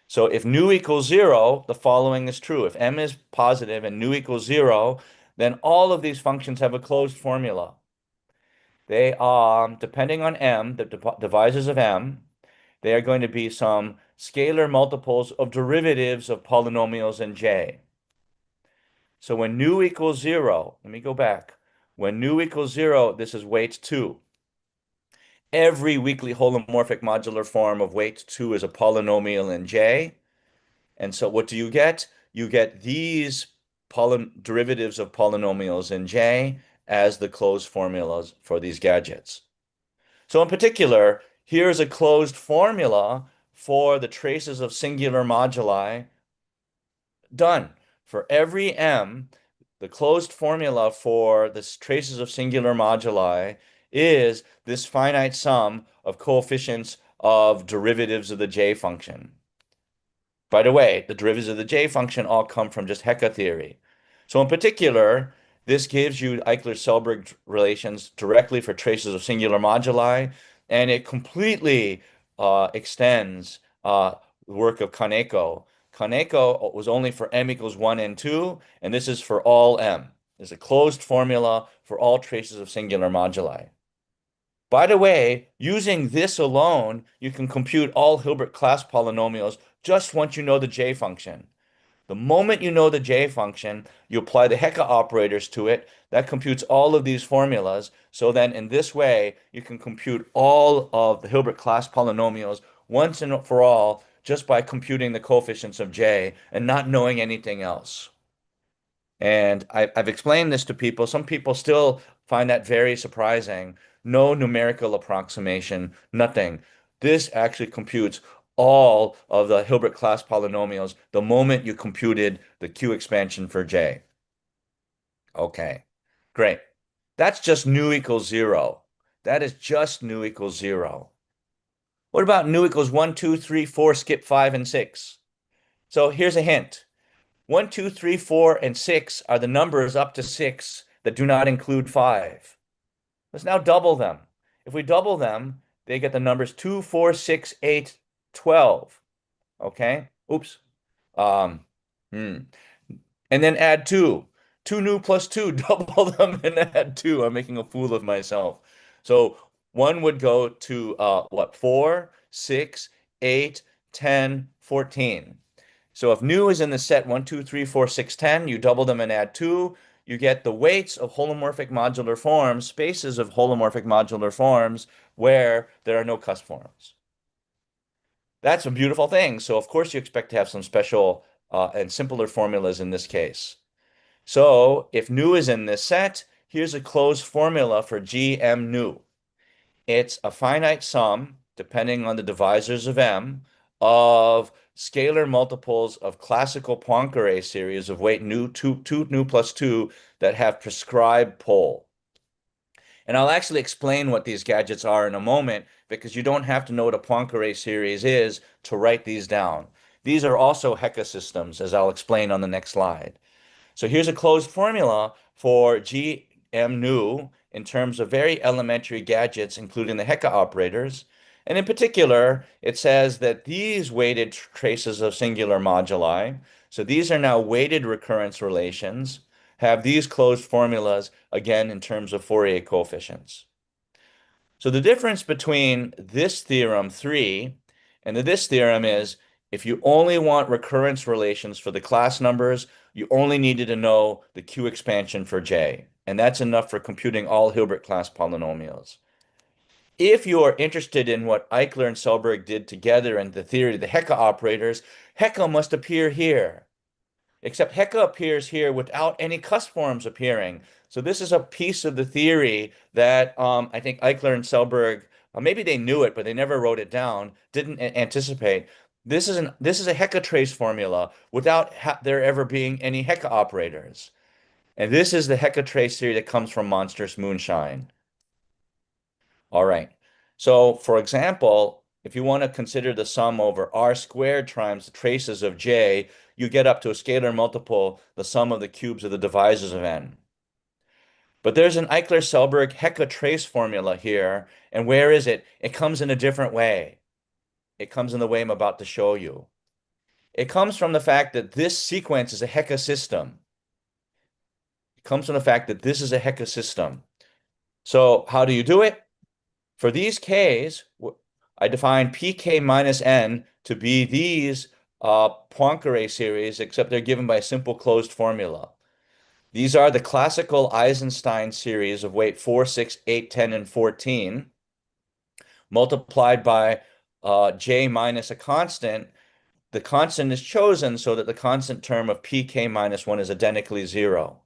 So if nu equals 0, the following is true. If m is positive and nu equals 0, then all of these functions have a closed formula. They are, depending on m, the divisors of m, they are going to be some scalar multiples of derivatives of polynomials in J. So when nu equals 0, let me go back. When nu equals 0, this is weight 2. Every weakly holomorphic modular form of weight 2 is a polynomial in J. And so what do you get? You get these derivatives of polynomials in J as the closed formulas for these gadgets. So in particular, here's a closed formula for the traces of singular moduli done. For every m, the closed formula for the traces of singular moduli is this finite sum of coefficients of derivatives of the J function. By the way, the derivatives of the J function all come from just Hecke theory. So in particular, this gives you Eichler-Selberg relations directly for traces of singular moduli, and it completely extends the work of Kaneko. Kaneko was only for m equals 1 and 2, and this is for all m. It's a closed formula for all traces of singular moduli. By the way, using this alone, you can compute all Hilbert class polynomials just once you know the J function. The moment you know the J function, you apply the Hecke operators to it. That computes all of these formulas. So then in this way, you can compute all of the Hilbert class polynomials once and for all just by computing the coefficients of J and not knowing anything else. And I've explained this to people. Some people still find that very surprising. No numerical approximation, nothing. This actually computes all of the Hilbert class polynomials the moment you computed the Q expansion for J. Okay, great. That's just nu equals 0. That is just nu equals 0. What about nu equals 1, 2, 3, 4, skip 5 and 6? So here's a hint. 1, 2, 3, 4, and 6 are the numbers up to 6 that do not include 5. Let's now double them. If we double them, they get the numbers 2, 4, 6, 8, 12. Okay? Oops. Um, And then add 2. 2 nu plus 2, double them and add 2. I'm making a fool of myself. So 1 would go to what? 4, 6, 8, 10, 14. So if nu is in the set 1, 2, 3, 4, 6, 10, you double them and add 2, you get the weights of holomorphic modular forms, spaces of holomorphic modular forms where there are no cusp forms. That's a beautiful thing. So of course you expect to have some special and simpler formulas in this case. So if nu is in this set, here's a closed formula for Gm nu. It's a finite sum, depending on the divisors of m, of scalar multiples of classical Poincare series of weight nu 2 nu plus 2 that have prescribed pole. And I'll actually explain what these gadgets are in a moment because you don't have to know what a Poincare series is to write these down. These are also Hecke systems, as I'll explain on the next slide. So here's a closed formula for Gm nu in terms of very elementary gadgets, including the Hecke operators. And in particular, it says that these weighted traces of singular moduli, so these are now weighted recurrence relations, have these closed formulas, again, in terms of Fourier coefficients. So the difference between this theorem 3 and this theorem is if you only want recurrence relations for the class numbers, you only needed to know the Q expansion for J. And that's enough for computing all Hilbert class polynomials. If you are interested in what Eichler and Selberg did together in the theory of the Hecke operators, Hecke must appear here. Except Hecke appears here without any cusp forms appearing. So this is a piece of the theory that I think Eichler and Selberg, maybe they knew it, but they never wrote it down, didn't anticipate. This is a Hecke trace formula without there ever being any Hecke operators. And this is the Hecke trace theory that comes from monstrous moonshine. All right. So for example, if you want to consider the sum over r squared times the traces of j, you get up to a scalar multiple, the sum of the cubes of the divisors of n. But there's an Eichler-Selberg Hecke trace formula here, and where is it? It comes in a different way. It comes in the way I'm about to show you. It comes from the fact that this sequence is a Hecke system. It comes from the fact that this is a Hecke system. So how do you do it? For these k's, I define pk minus n to be these Poincare series, except they're given by a simple closed formula. These are the classical Eisenstein series of weight 4, 6, 8, 10, and 14, multiplied by j minus a constant. The constant is chosen so that the constant term of pk minus 1 is identically 0.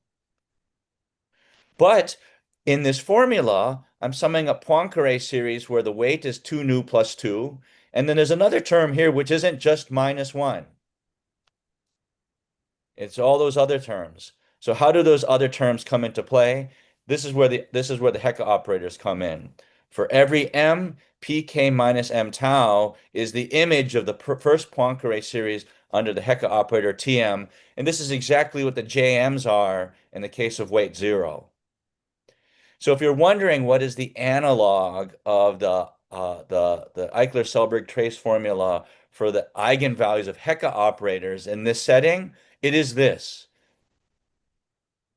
But in this formula, I'm summing up Poincare series where the weight is 2 nu plus 2. And then there's another term here which isn't just minus 1. It's all those other terms. So how do those other terms come into play? This is where the Hecke operators come in. For every m, pk minus m tau is the image of the first Poincare series under the Hecke operator Tm, and this is exactly what the jm's are in the case of weight 0. So if you're wondering what is the analog of the Eichler-Selberg trace formula for the eigenvalues of Hecke operators in this setting, it is this.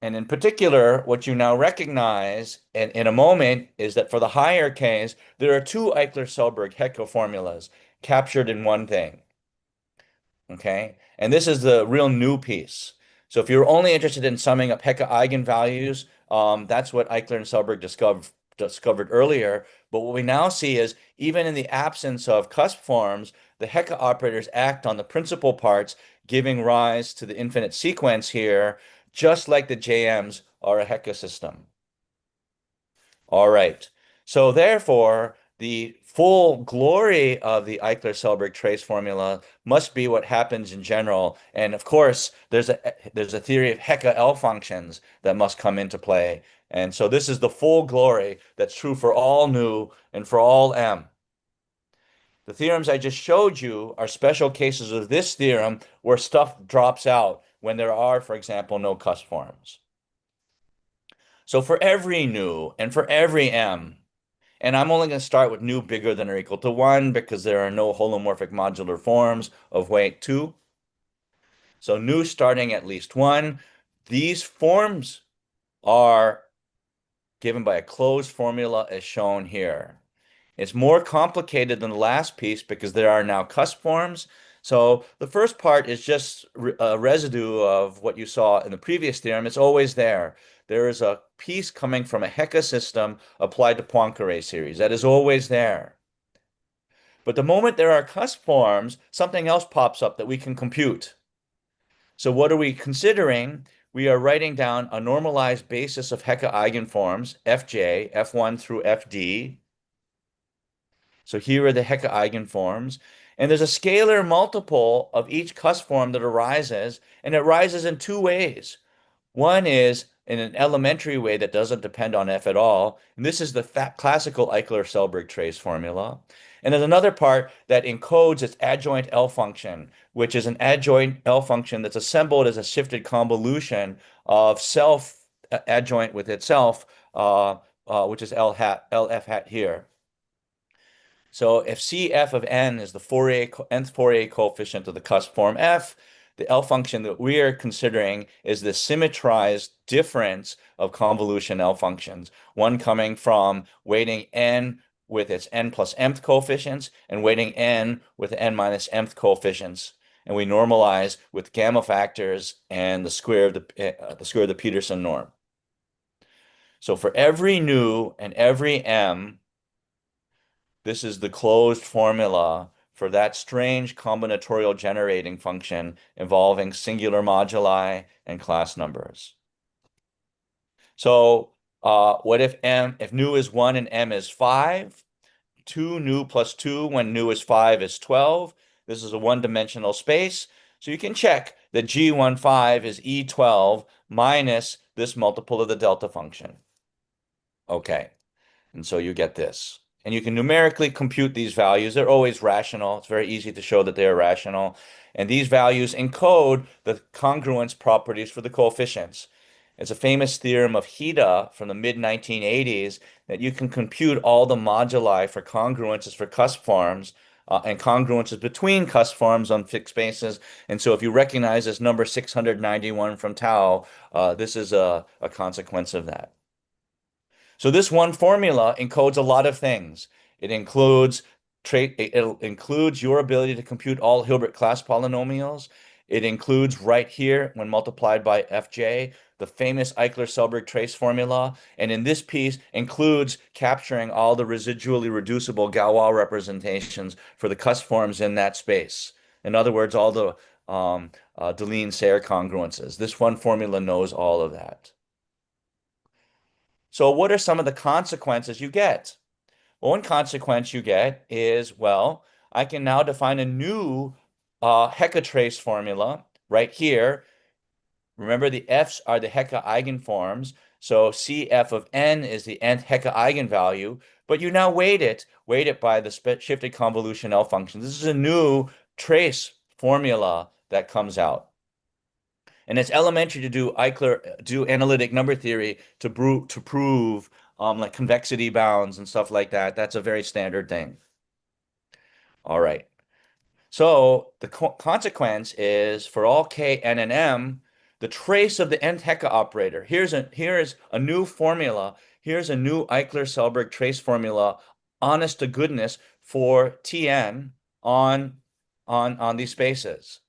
And in particular, what you now recognize in a moment is that for the higher Ks, there are two Eichler-Selberg Hecke formulas captured in one thing. Okay? And this is the real new piece. So if you're only interested in summing up Hecke eigenvalues, that's what Eichler and Selberg discovered earlier. But what we now see is even in the absence of cusp forms, the Hecke operators act on the principal parts, giving rise to the infinite sequence here, just like the JMs are a Hecke system. All right. So therefore, the full glory of the Eichler-Selberg trace formula must be what happens in general. And of course, there's a theory of Hecke L functions that must come into play. And so this is the full glory that's true for all nu and for all m. The theorems I just showed you are special cases of this theorem where stuff drops out when there are, for example, no cusp forms. So for every nu and for every m, and I'm only going to start with nu bigger than or equal to 1 because there are no holomorphic modular forms of weight 2. So nu starting at least 1. These forms are given by a closed formula as shown here. It's more complicated than the last piece because there are now cusp forms. So the first part is just a residue of what you saw in the previous theorem. It's always there. There is a piece coming from a Hecke system applied to Poincare series. That is always there. But the moment there are cusp forms, something else pops up that we can compute. So what are we considering? We are writing down a normalized basis of Hecke eigenforms, Fj, F1 through Fd. So here are the Hecke eigenforms. And there's a scalar multiple of each cusp form that arises, and it rises in two ways. One is in an elementary way that doesn't depend on F at all. And this is the classical Eichler-Selberg trace formula. And there's another part that encodes its adjoint L function, which is an adjoint L function that's assembled as a shifted convolution of self adjoint with itself, which is LF hat here. So if Cf of n is the nth Fourier coefficient of the cusp form F, the L function that we are considering is the symmetrized difference of convolution L functions, one coming from weighting n with its n plus mth coefficients and weighting n with n minus mth coefficients. And we normalize with gamma factors and the square of the Peterson norm. So for every nu and every m, this is the closed formula for that strange combinatorial generating function involving singular moduli and class numbers. So what if nu is 1 and m is 5? 2 nu plus 2 when nu is 5 is 12. This is a one-dimensional space. So you can check that G15 is E12 minus this multiple of the delta function. Okay, and so you get this. and you can numerically compute these values. They're always rational. It's very easy to show that they are rational. And these values encode the congruence properties for the coefficients. It's a famous theorem of Hida from the mid-1980s that you can compute all the moduli for congruences for cusp forms and congruences between cusp forms on fixed spaces. And so if you recognize this number 691 from tau, this is a consequence of that. So this one formula encodes a lot of things. It includes your ability to compute all Hilbert class polynomials. It includes right here, when multiplied by fj, the famous Eichler-Selberg trace formula. And in this piece includes capturing all the residually reducible Galois representations for the cusp forms in that space. In other words, all the Deligne-Sayre congruences. This one formula knows all of that. So what are some of the consequences you get? Well, one consequence you get is, well, I can now define a new Hecke-trace formula right here. Remember, the F's are the Hecke eigenforms. So Cf of n is the nth Hecke eigenvalue, but you now weight it by the shifted convolution L function. This is a new trace formula that comes out. And it's elementary to do analytic number theory to prove like convexity bounds and stuff like that. That's a very standard thing. All right. So the consequence is for all k, n, and m, the trace of the nth Hecke operator. Here's a new formula. Here's a new Eichler-Selberg trace formula, honest to goodness, for Tn on these spaces.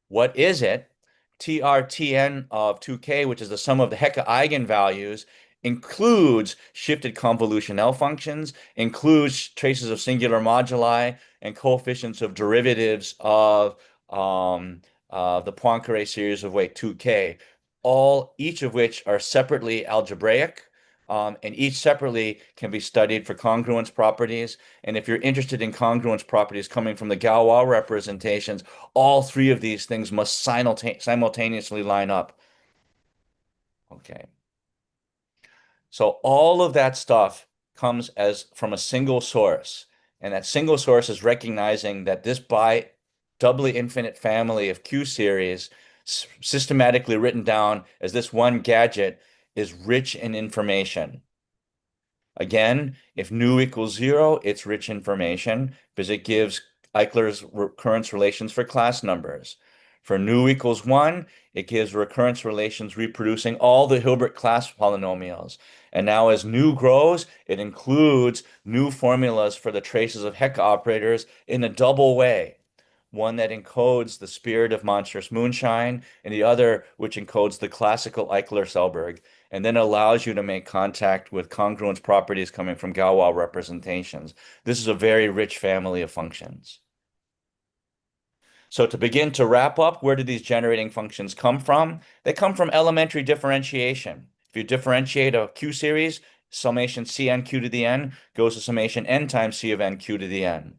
What is it? TRTN of 2k, which is the sum of the Hecke eigenvalues, includes shifted convolution L functions, includes traces of singular moduli, and coefficients of derivatives of the Poincare series of weight 2k, each of which are separately algebraic. And each separately can be studied for congruence properties. And if you're interested in congruence properties coming from the Galois representations, all three of these things must simultaneously line up. Okay. So all of that stuff comes from a single source. And that single source is recognizing that this doubly infinite family of Q series, systematically written down as this one gadget, is rich in information. Again, if nu equals 0, it's rich information because it gives Eichler's recurrence relations for class numbers. For nu equals 1, it gives recurrence relations reproducing all the Hilbert class polynomials. And now as nu grows, it includes new formulas for the traces of Hecke operators in a double way. One that encodes the spirit of monstrous moonshine, and the other which encodes the classical Eichler-Selberg, and then allows you to make contact with congruence properties coming from Galois representations. This is a very rich family of functions. So to begin to wrap up, where do these generating functions come from? They come from elementary differentiation. If you differentiate a Q series, summation Cn q to the n goes to summation n times C of n q to the n.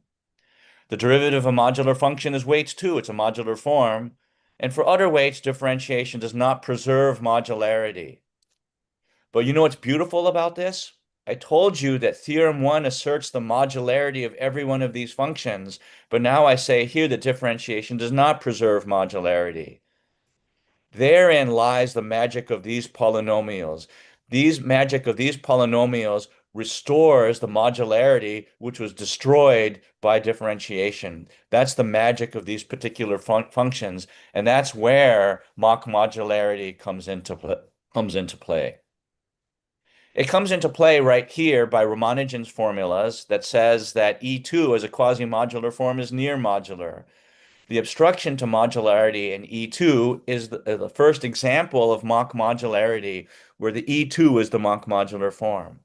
The derivative of a modular function is weights too. It's a modular form. And for other weights, differentiation does not preserve modularity. But you know what's beautiful about this? I told you that theorem 1 asserts the modularity of every one of these functions, but now I say here that differentiation does not preserve modularity. Therein lies the magic of these polynomials. Magic of these polynomials restores the modularity which was destroyed by differentiation. That's the magic of these particular functions, and that's where Mach modularity comes into play. It comes into play right here by Ramanujan's formulas that says that E2 as a quasi-modular form is near modular. The obstruction to modularity in E2 is the first example of Mach modularity, where the E2 is the Mach modular form.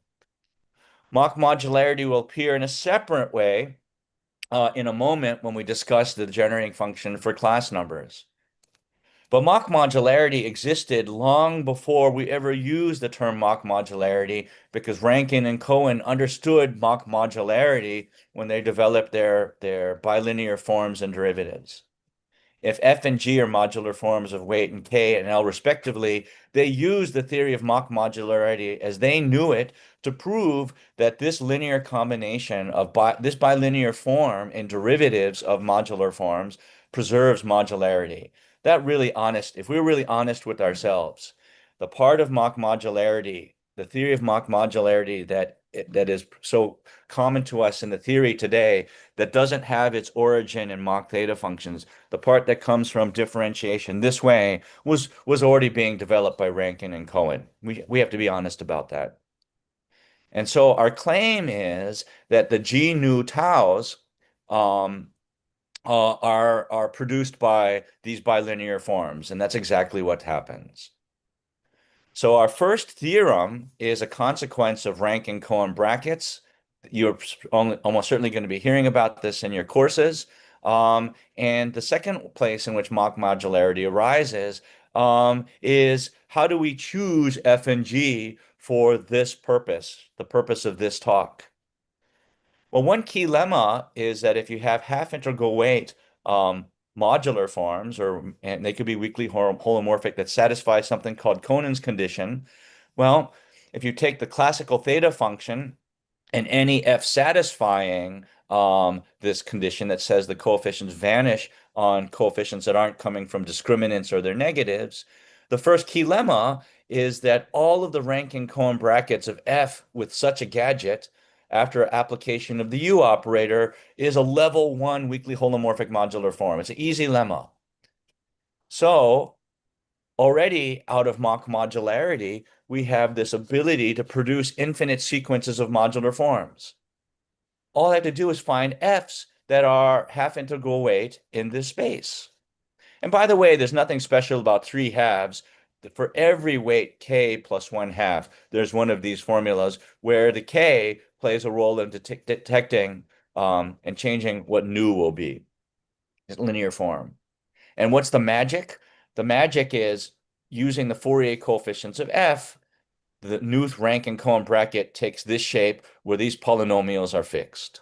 Mach modularity will appear in a separate way in a moment when we discuss the generating function for class numbers. But Mach modularity existed long before we ever used the term Mach modularity, because Rankin and Cohen understood Mach modularity when they developed their bilinear forms and derivatives. if F and G are modular forms of weight and K and L respectively, they use the theory of Mach modularity as they knew it to prove that this linear combination of this bilinear form and derivatives of modular forms preserves modularity. If we're really honest with ourselves, the part of Mach modularity, the theory of Mach modularity that is so common to us in the theory today that doesn't have its origin in Mach theta functions, the part that comes from differentiation this way was already being developed by Rankin and Cohen. We have to be honest about that. And so our claim is that the G nu taus are produced by these bilinear forms, and that's exactly what happens. So our first theorem is a consequence of Rankin-Cohen brackets. You're almost certainly going to be hearing about this in your courses. And the second place in which Mach modularity arises is how do we choose F and G for this purpose, the purpose of this talk? Well, one key lemma is that if you have half integral weight modular forms, and they could be weakly holomorphic that satisfy something called Conan's condition. Well, if you take the classical theta function and any f satisfying this condition that says the coefficients vanish on coefficients that aren't coming from discriminants or their negatives, the first key lemma is that all of the Rankin-Cohen brackets of f with such a gadget after application of the U operator is a level 1 weakly holomorphic modular form. It's an easy lemma. So already out of Mach modularity, we have this ability to produce infinite sequences of modular forms. All I have to do is find f's that are half integral weight in this space. And by the way, there's nothing special about 3 halves. For every weight k plus 1 half, there's one of these formulas where the k plays a role in detecting and changing what nu will be. It's linear form. And what's the magic? The magic is using the Fourier coefficients of f, the Knuth Rankin-Cohen bracket takes this shape where these polynomials are fixed.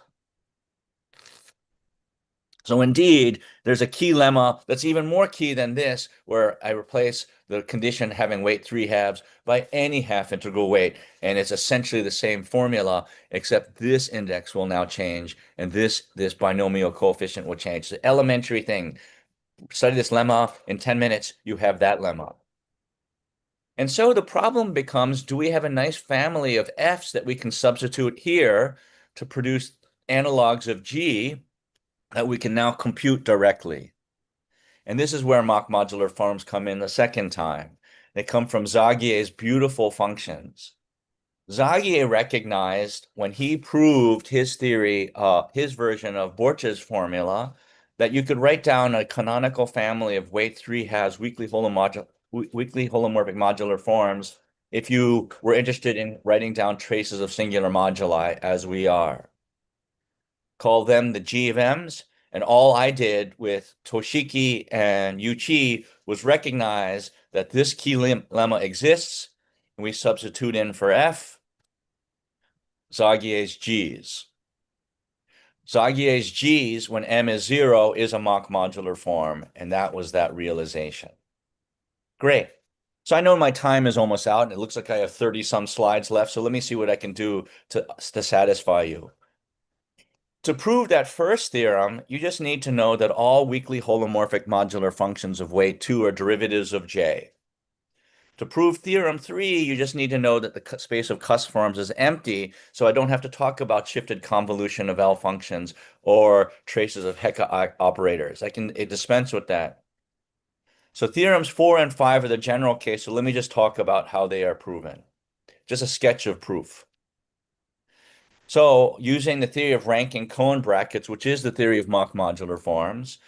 So indeed, there's a key lemma that's even more key than this, where I replace the condition having weight 3 halves by any half integral weight. And it's essentially the same formula, except this index will now change, and this binomial coefficient will change. It's an elementary thing. Study this lemma, in 10 minutes, you have that lemma. And so the problem becomes, do we have a nice family of f's that we can substitute here to produce analogs of G that we can now compute directly? And this is where Mach modular forms come in the second time. They come from Zaghier's beautiful functions. Zaghier recognized when he proved his theory, his version of Borch's formula, that you could write down a canonical family of weight 3 halves weakly holomorphic modular forms if you were interested in writing down traces of singular moduli, as we are. Call them the G of M's. And all I did with Toshiki and Yuchi was recognize that this key lemma exists, and we substitute in for F Zaghier's G's. Zaghier's G's, when M is 0, is a Mach modular form, and that was that realization. Great. So I know my time is almost out, and it looks like I have 30-some slides left, so let me see what I can do to satisfy you. To prove that first theorem, you just need to know that all weakly holomorphic modular functions of weight 2 are derivatives of J. To prove theorem 3, you just need to know that the space of cusp forms is empty, so I don't have to talk about shifted convolution of L functions or traces of Hecke operators. I can dispense with that. So theorems 4 and 5 are the general case, so let me just talk about how they are proven. Just a sketch of proof. So using the theory of Rankin-Cohen brackets, which is the theory of Mach modular forms,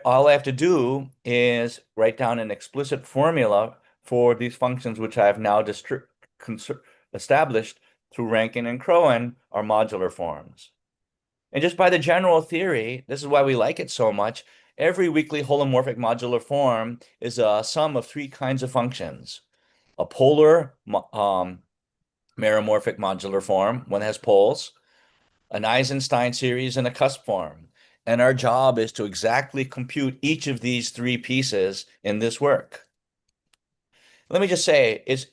all I have to do is write down an explicit formula for these functions, which I have now established through Rankin and Cohen, are modular forms. And just by the general theory, this is why we like it so much, every weakly holomorphic modular form is a sum of 3 kinds of functions. A polar meromorphic modular form, one that has poles, an Eisenstein series, and a cusp form. And our job is to exactly compute each of these three pieces in this work. Let me just say, it's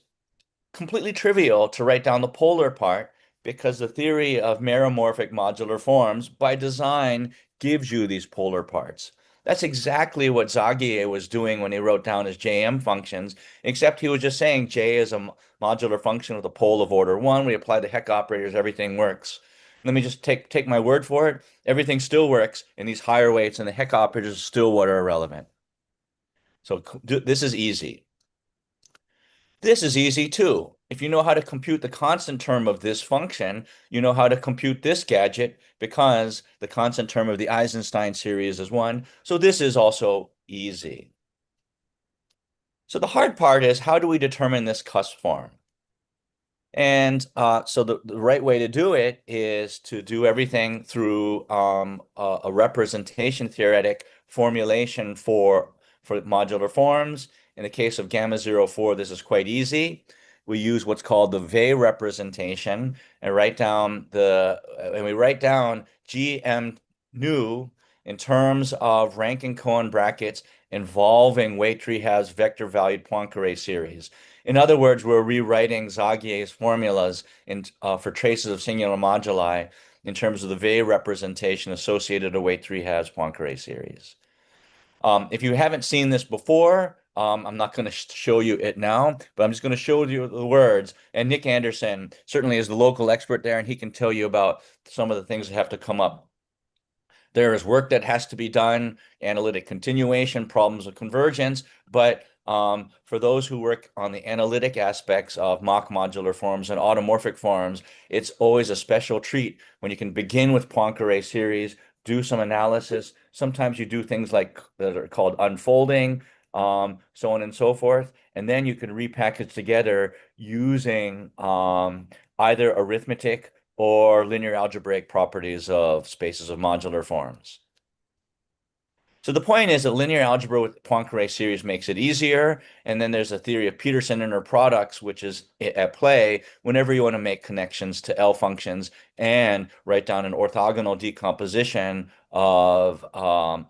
completely trivial to write down the polar part because the theory of meromorphic modular forms by design gives you these polar parts. That's exactly what Zagier was doing when he wrote down his JM functions, except he was just saying J is a modular function with a pole of order 1. We apply the Heck operators, everything works. Let me just take my word for it. Everything still works in these higher weights, and the Heck operators are still what are irrelevant. So this is easy. This is easy too. If you know how to compute the constant term of this function, you know how to compute this gadget because the constant term of the Eisenstein series is 1. So this is also easy. So the hard part is, how do we determine this cusp form? And so the right way to do it is to do everything through a representation theoretic formulation for modular forms. In the case of gamma 04, this is quite easy. We use what's called the Weil representation and we write down GM nu in terms of Rankin-Cohen brackets involving Weytree-Haas vector-valued Poincare series. In other words, we're rewriting Zagier's formulas for traces of singular moduli in terms of the Weil representation associated with Weytree-Haas Poincare series. If you haven't seen this before, I'm not going to show you it now, but I'm just going to show you the words. And Nick Anderson certainly is the local expert there, and he can tell you about some of the things that have to come up. There is work that has to be done, analytic continuation, problems of convergence, but for those who work on the analytic aspects of Mach modular forms and automorphic forms, it's always a special treat when you can begin with Poincare series, do some analysis. Sometimes you do things like that are called unfolding, so on and so forth, and then you can repackage together using either arithmetic or linear algebraic properties of spaces of modular forms. So the point is that linear algebra with Poincare series makes it easier, and then there's a theory of Peterson inner products, which is at play whenever you want to make connections to L functions and write down an orthogonal decomposition of for an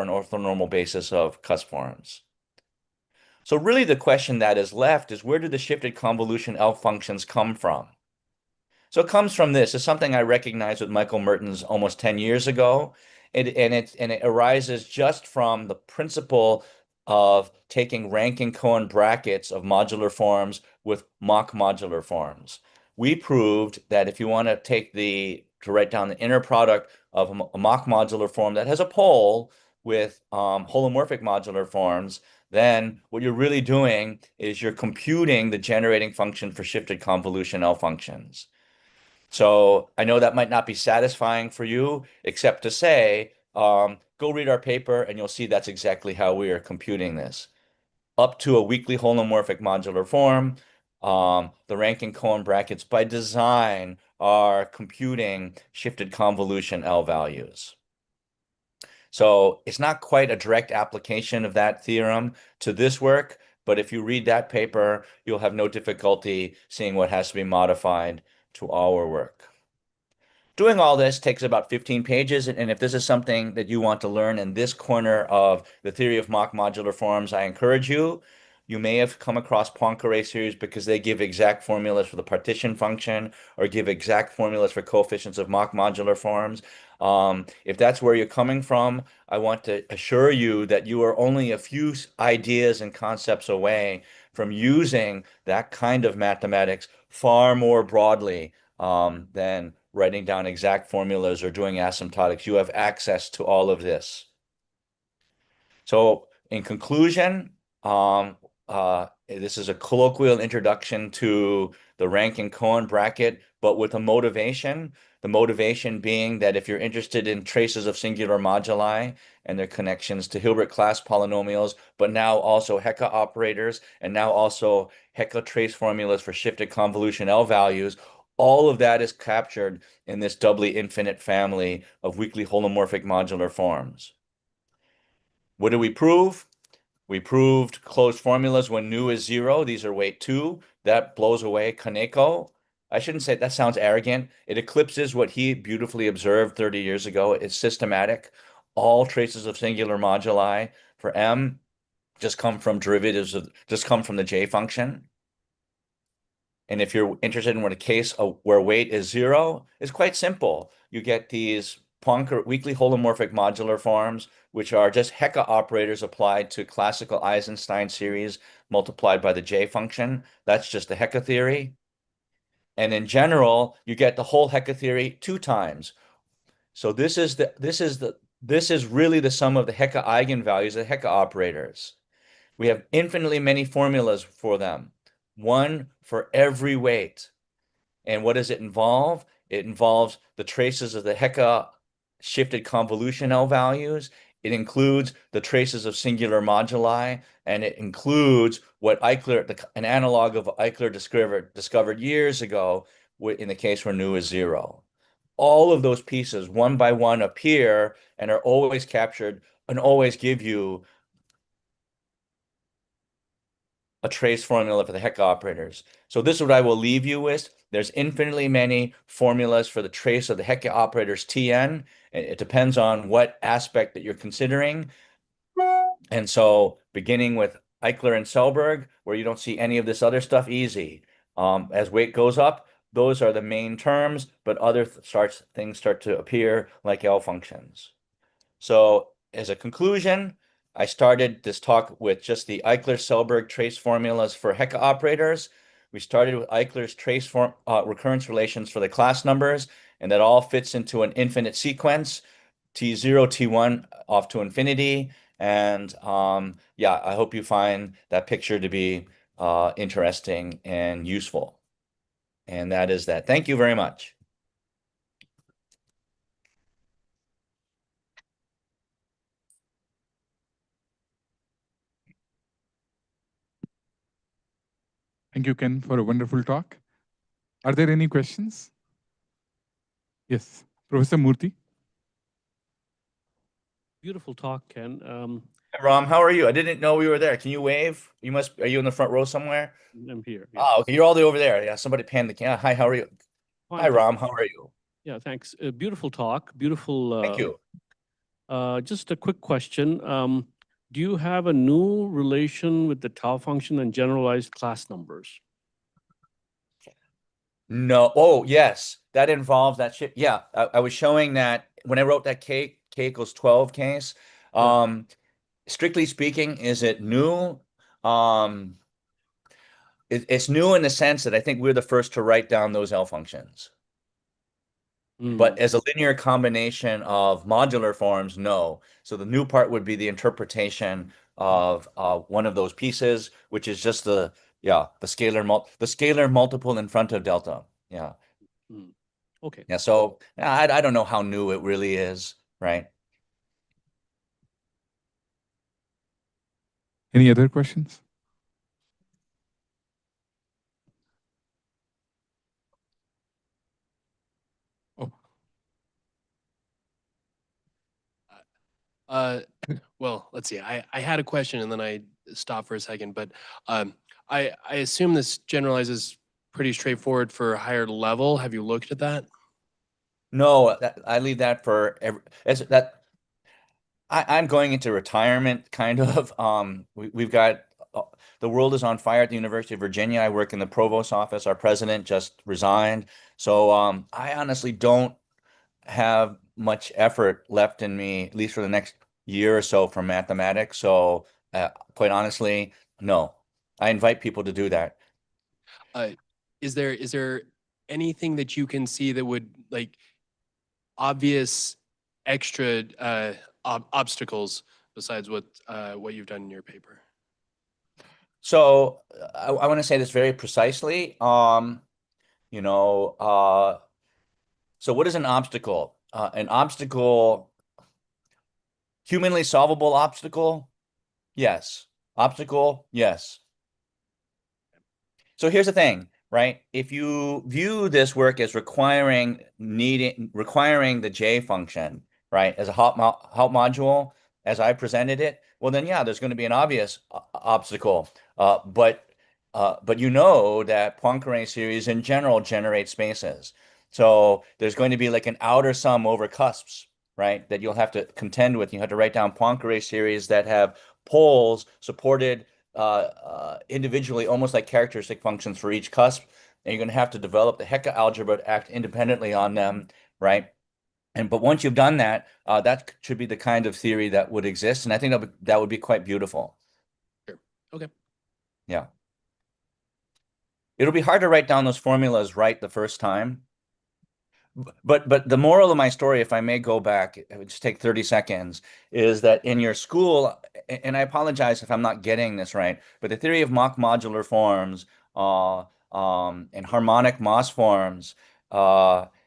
orthonormal basis of cusp forms. So really the question that is left is, where do the shifted convolution L functions come from? So it comes from this. It's something I recognized with Michael Mertens almost 10 years ago. And it arises just from the principle of taking Rankin-Cohen brackets of modular forms with Mach modular forms. We proved that if you want to write down the inner product of a Mach modular form that has a pole with holomorphic modular forms, then what you're really doing is you're computing the generating function for shifted convolution L functions. So I know that might not be satisfying for you, except to say, go read our paper and you'll see that's exactly how we are computing this. Up to a weakly holomorphic modular form, the Rankin-Cohen brackets by design are computing shifted convolution L values. So it's not quite a direct application of that theorem to this work, but if you read that paper, you'll have no difficulty seeing what has to be modified to our work. Doing all this takes about 15 pages, and if this is something that you want to learn in this corner of the theory of Mach modular forms, I encourage you. You may have come across Poincare series because they give exact formulas for the partition function or give exact formulas for coefficients of Mach modular forms. If that's where you're coming from, I want to assure you that you are only a few ideas and concepts away from using that kind of mathematics far more broadly than writing down exact formulas or doing asymptotics. You have access to all of this. So in conclusion, this is a colloquial introduction to the Rankin-Cohen bracket, but with a motivation. The motivation being that if you're interested in traces of singular moduli and their connections to Hilbert class polynomials, but now also Hecke operators, and now also Hecke trace formulas for shifted convolution L values, all of that is captured in this doubly infinite family of weakly holomorphic modular forms. What did we prove? We proved closed formulas when nu is 0. These are weight 2. That blows away Kaneko. I shouldn't say that sounds arrogant. It eclipses what he beautifully observed 30 years ago. It's systematic. All traces of singular moduli for M just come from derivatives of just come from the J function. And if you're interested in what a case of where weight is zero, it's quite simple. You get these Poincare weakly holomorphic modular forms, which are just Hecke operators applied to classical Eisenstein series multiplied by the J function. That's just the Hecke theory. And in general, you get the whole Hecke theory 2 times. So this is really the sum of the Hecke eigenvalues, the Hecke operators. We have infinitely many formulas for them, one for every weight. And what does it involve? It involves the traces of the Hecke shifted convolution L values. It includes the traces of singular moduli, and it includes what an analog of Eichler discovered years ago in the case where nu is zero. All of those pieces, one by one, appear and are always captured and always give you a trace formula for the Hecke operators. So this is what I will leave you with. There's infinitely many formulas for the trace of the Hecke operators Tn. It depends on what aspect that you're considering. And so beginning with Eichler and Selberg, where you don't see any of this other stuff, easy. As weight goes up, those are the main terms, but other things start to appear like L functions. So as a conclusion, I started this talk with just the Eichler-Selberg trace formulas for Hecke operators. We started with Eichler's trace recurrence relations for the class numbers, and that all fits into an infinite sequence, T0, T1 off to infinity. And yeah, I hope you find that picture to be interesting and useful. And that is that. Thank you very much. Thank you, Ken, for a wonderful talk. Are there any questions? Yes, Professor Murthy. Beautiful talk, Ken. Hey, Ram, how are you? I didn't know we were there. Can you wave? Are you in the front row somewhere? I'm here. Yeah. Oh, okay, you're all the way over there. Yeah, somebody panned the camera. Hi, how are you? Fine, Hi, thank Ram, you. how are you? Yeah, thanks. Beautiful talk. Beautiful. Thank you. Just a quick question. Do you have a new relation with the tau function and generalized class numbers? No. Oh, yes. That involves that shit. Yeah, I was showing that when I wrote that K equals 12 case. Strictly speaking, is it new? It's new in the sense that I think we're the first to write down those L functions. But as a linear combination of modular forms, no. So the new part would be the interpretation of one of those pieces, which is just the scalar multiple in front of delta. Yeah. Okay. Yeah. So I don't know how new it really is, right? Any other questions? Oh, Well, let's see. I had a question and then I stopped for a second, but I assume this generalizes pretty straightforward for a higher level. Have you looked at that? No, I leave that for I'm going into retirement, kind of. We've got the world is on fire at the University of Virginia. I work in the provost office. Our president just resigned, so I honestly don't have much effort left in me, at least for the next year or so, for mathematics. So, quite honestly, no. I invite people to do that. Is there anything that you can see that would like obvious extra obstacles besides what you've done in your paper? So, I want to say this very precisely. You know, so what is an obstacle? An obstacle, humanly solvable obstacle? Yes. Obstacle? Yes. So here's the thing, right? If you view this work as requiring the J function, right, as a help module, as I presented it, well then yeah, there's going to be an obvious obstacle. But but you know that Poincare series in general generate spaces. So there's going to be like an outer sum over cusps, right? That you'll have to contend with. You have to write down Poincare series that have poles supported individually, almost like characteristic functions for each cusp. And you're going to have to develop the Hecke algebra to act independently on them, right? But once you've done that, that should be the kind of theory that would exist, and I think that would be quite beautiful. Sure. Okay. Yeah. It'll be hard to write down those formulas right the first time. But the moral of my story, if I may go back, it would just take 30 seconds, is that in your school, and I apologize if I'm not getting this right, but the theory of mock modular forms and harmonic Maass forms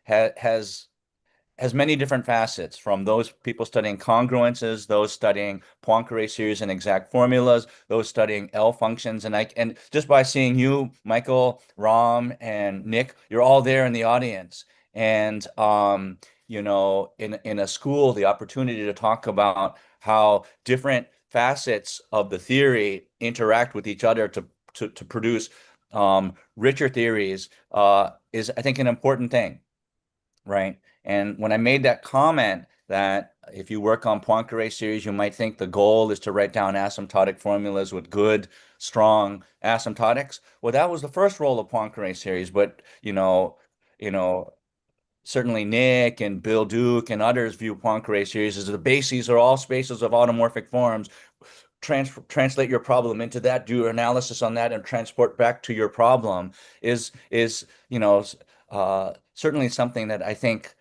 has many different facets, from those people studying congruences, those studying Poincare series and exact formulas, those studying L functions. And just by seeing you, Michael, Ram, and Nick, you're all there in the audience. And you know, in a school, the opportunity to talk about how different facets of the theory interact with each other to produce richer theories is, I think, an important thing, right? And when I made that comment that if you work on Poincare series, you might think the goal is to write down asymptotic formulas with good, strong asymptotics. Well, that was the first role of Poincare series, but you know, certainly Nick and Bill Duke and others view Poincare series as the bases are all spaces of automorphic forms. Translate your problem into that, do your analysis on that, and transport back to your problem is certainly something that I think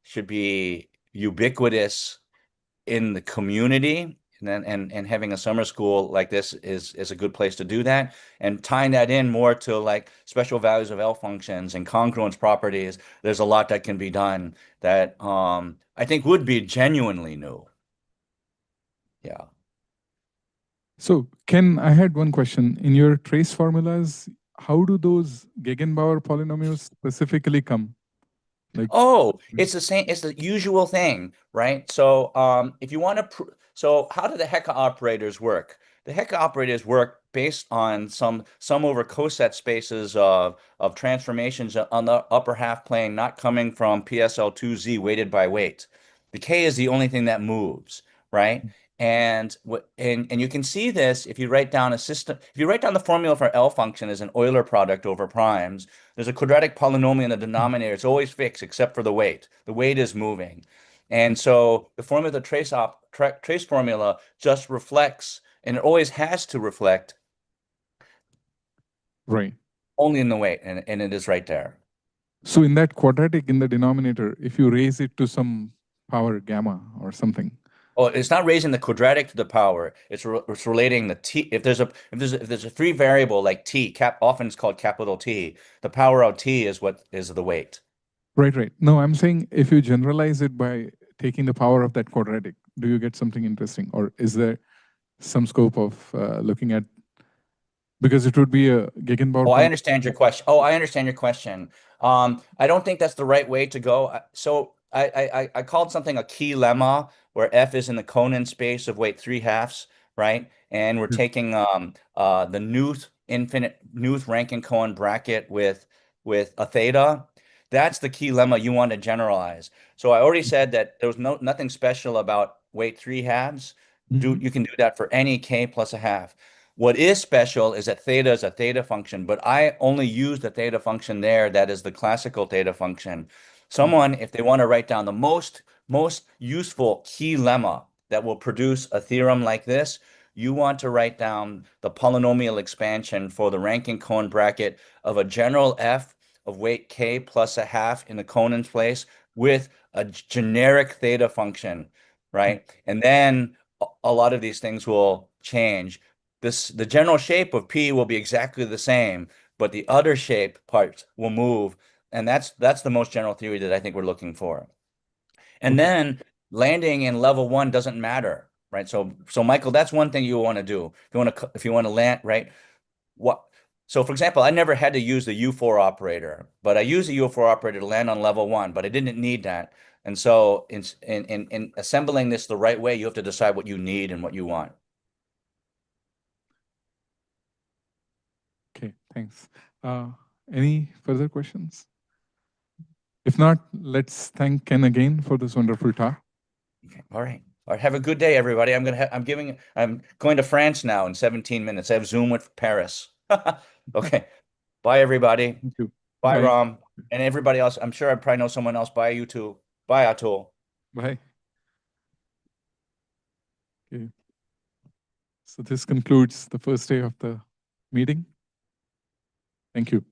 should be ubiquitous in the community. And having a summer school like this is a good place to do that. And tying that in more to like special values of L functions and congruence properties, there's a lot that can be done that I think would be genuinely new. Yeah. So Ken, I had one question. In your trace formulas, how do those Gegenbauer polynomials specifically come? Like, Oh, it's the same. It's the usual thing, right? So, if you want to, so how do the Hecke operators work? The Hecke operators work based on some over coset spaces of transformations on the upper half plane, not coming from PSL2Z weighted by weight. The K is the only thing that moves, right? And you can see this if you write down a system. If you write down the formula for L function as an Euler product over primes, there's a quadratic polynomial in the denominator. It's always fixed except for the weight. The weight is moving. And so the formula, the trace formula just reflects, and it always has to reflect right. only in the weight, and it is right there. So in that quadratic in the denominator, if you raise it to some power gamma or something. Oh, it's not raising the quadratic to the power. It's relating the t. If there's a free variable like t, often it's called capital T. The power of t is what is the weight. Right, right. No, I'm saying if you generalize it by taking the power of that quadratic, do you get something interesting? Or is there some scope of looking at, because it would be a Gegenbauer. Oh, I understand your question. Oh, I understand your question. I don't think that's the right way to go. So I called something a key lemma, where F is in the Conan space of weight 3/2, right? And we're taking the Knuth Rankin-Cohen bracket with a theta. That's the key lemma you want to generalize. So I already said that there was nothing special about weight 3/2. You can do that for any K plus a half. What is special is that theta is a theta function, but I only use the theta function there. That is the classical theta function. Someone, if they want to write down the most useful key lemma that will produce a theorem like this, you want to write down the polynomial expansion for the Rankin-Cohen bracket of a general F of weight K plus a half in the Conan's place with a generic theta function, right? And then a lot of these things will change. The general shape of P will be exactly the same, but the other shape parts will move. And that's the most general theory that I think we're looking for. And then landing in level 1 doesn't matter, right? So Michael, that's one thing you want to do. If you want to land, right? So for example, I never had to use the U4 operator, but I used the U4 operator to land on level 1, but I didn't need that. And so in assembling this the right way, you have to decide what you need and what you want. Thanks. Any further questions? If not, let's thank Ken again for this wonderful talk. Okay. All right. All right. Have a good day, everybody. I'm going to France now in 17 minutes. I have Zoom with Paris. Okay. Bye, everybody. Thank you. Bye, Bye. Ram. And everybody else. I'm sure I probably know someone else. Bye, you too. Bye, Atul. Bye. Okay. So this concludes the first day of the meeting. Thank you.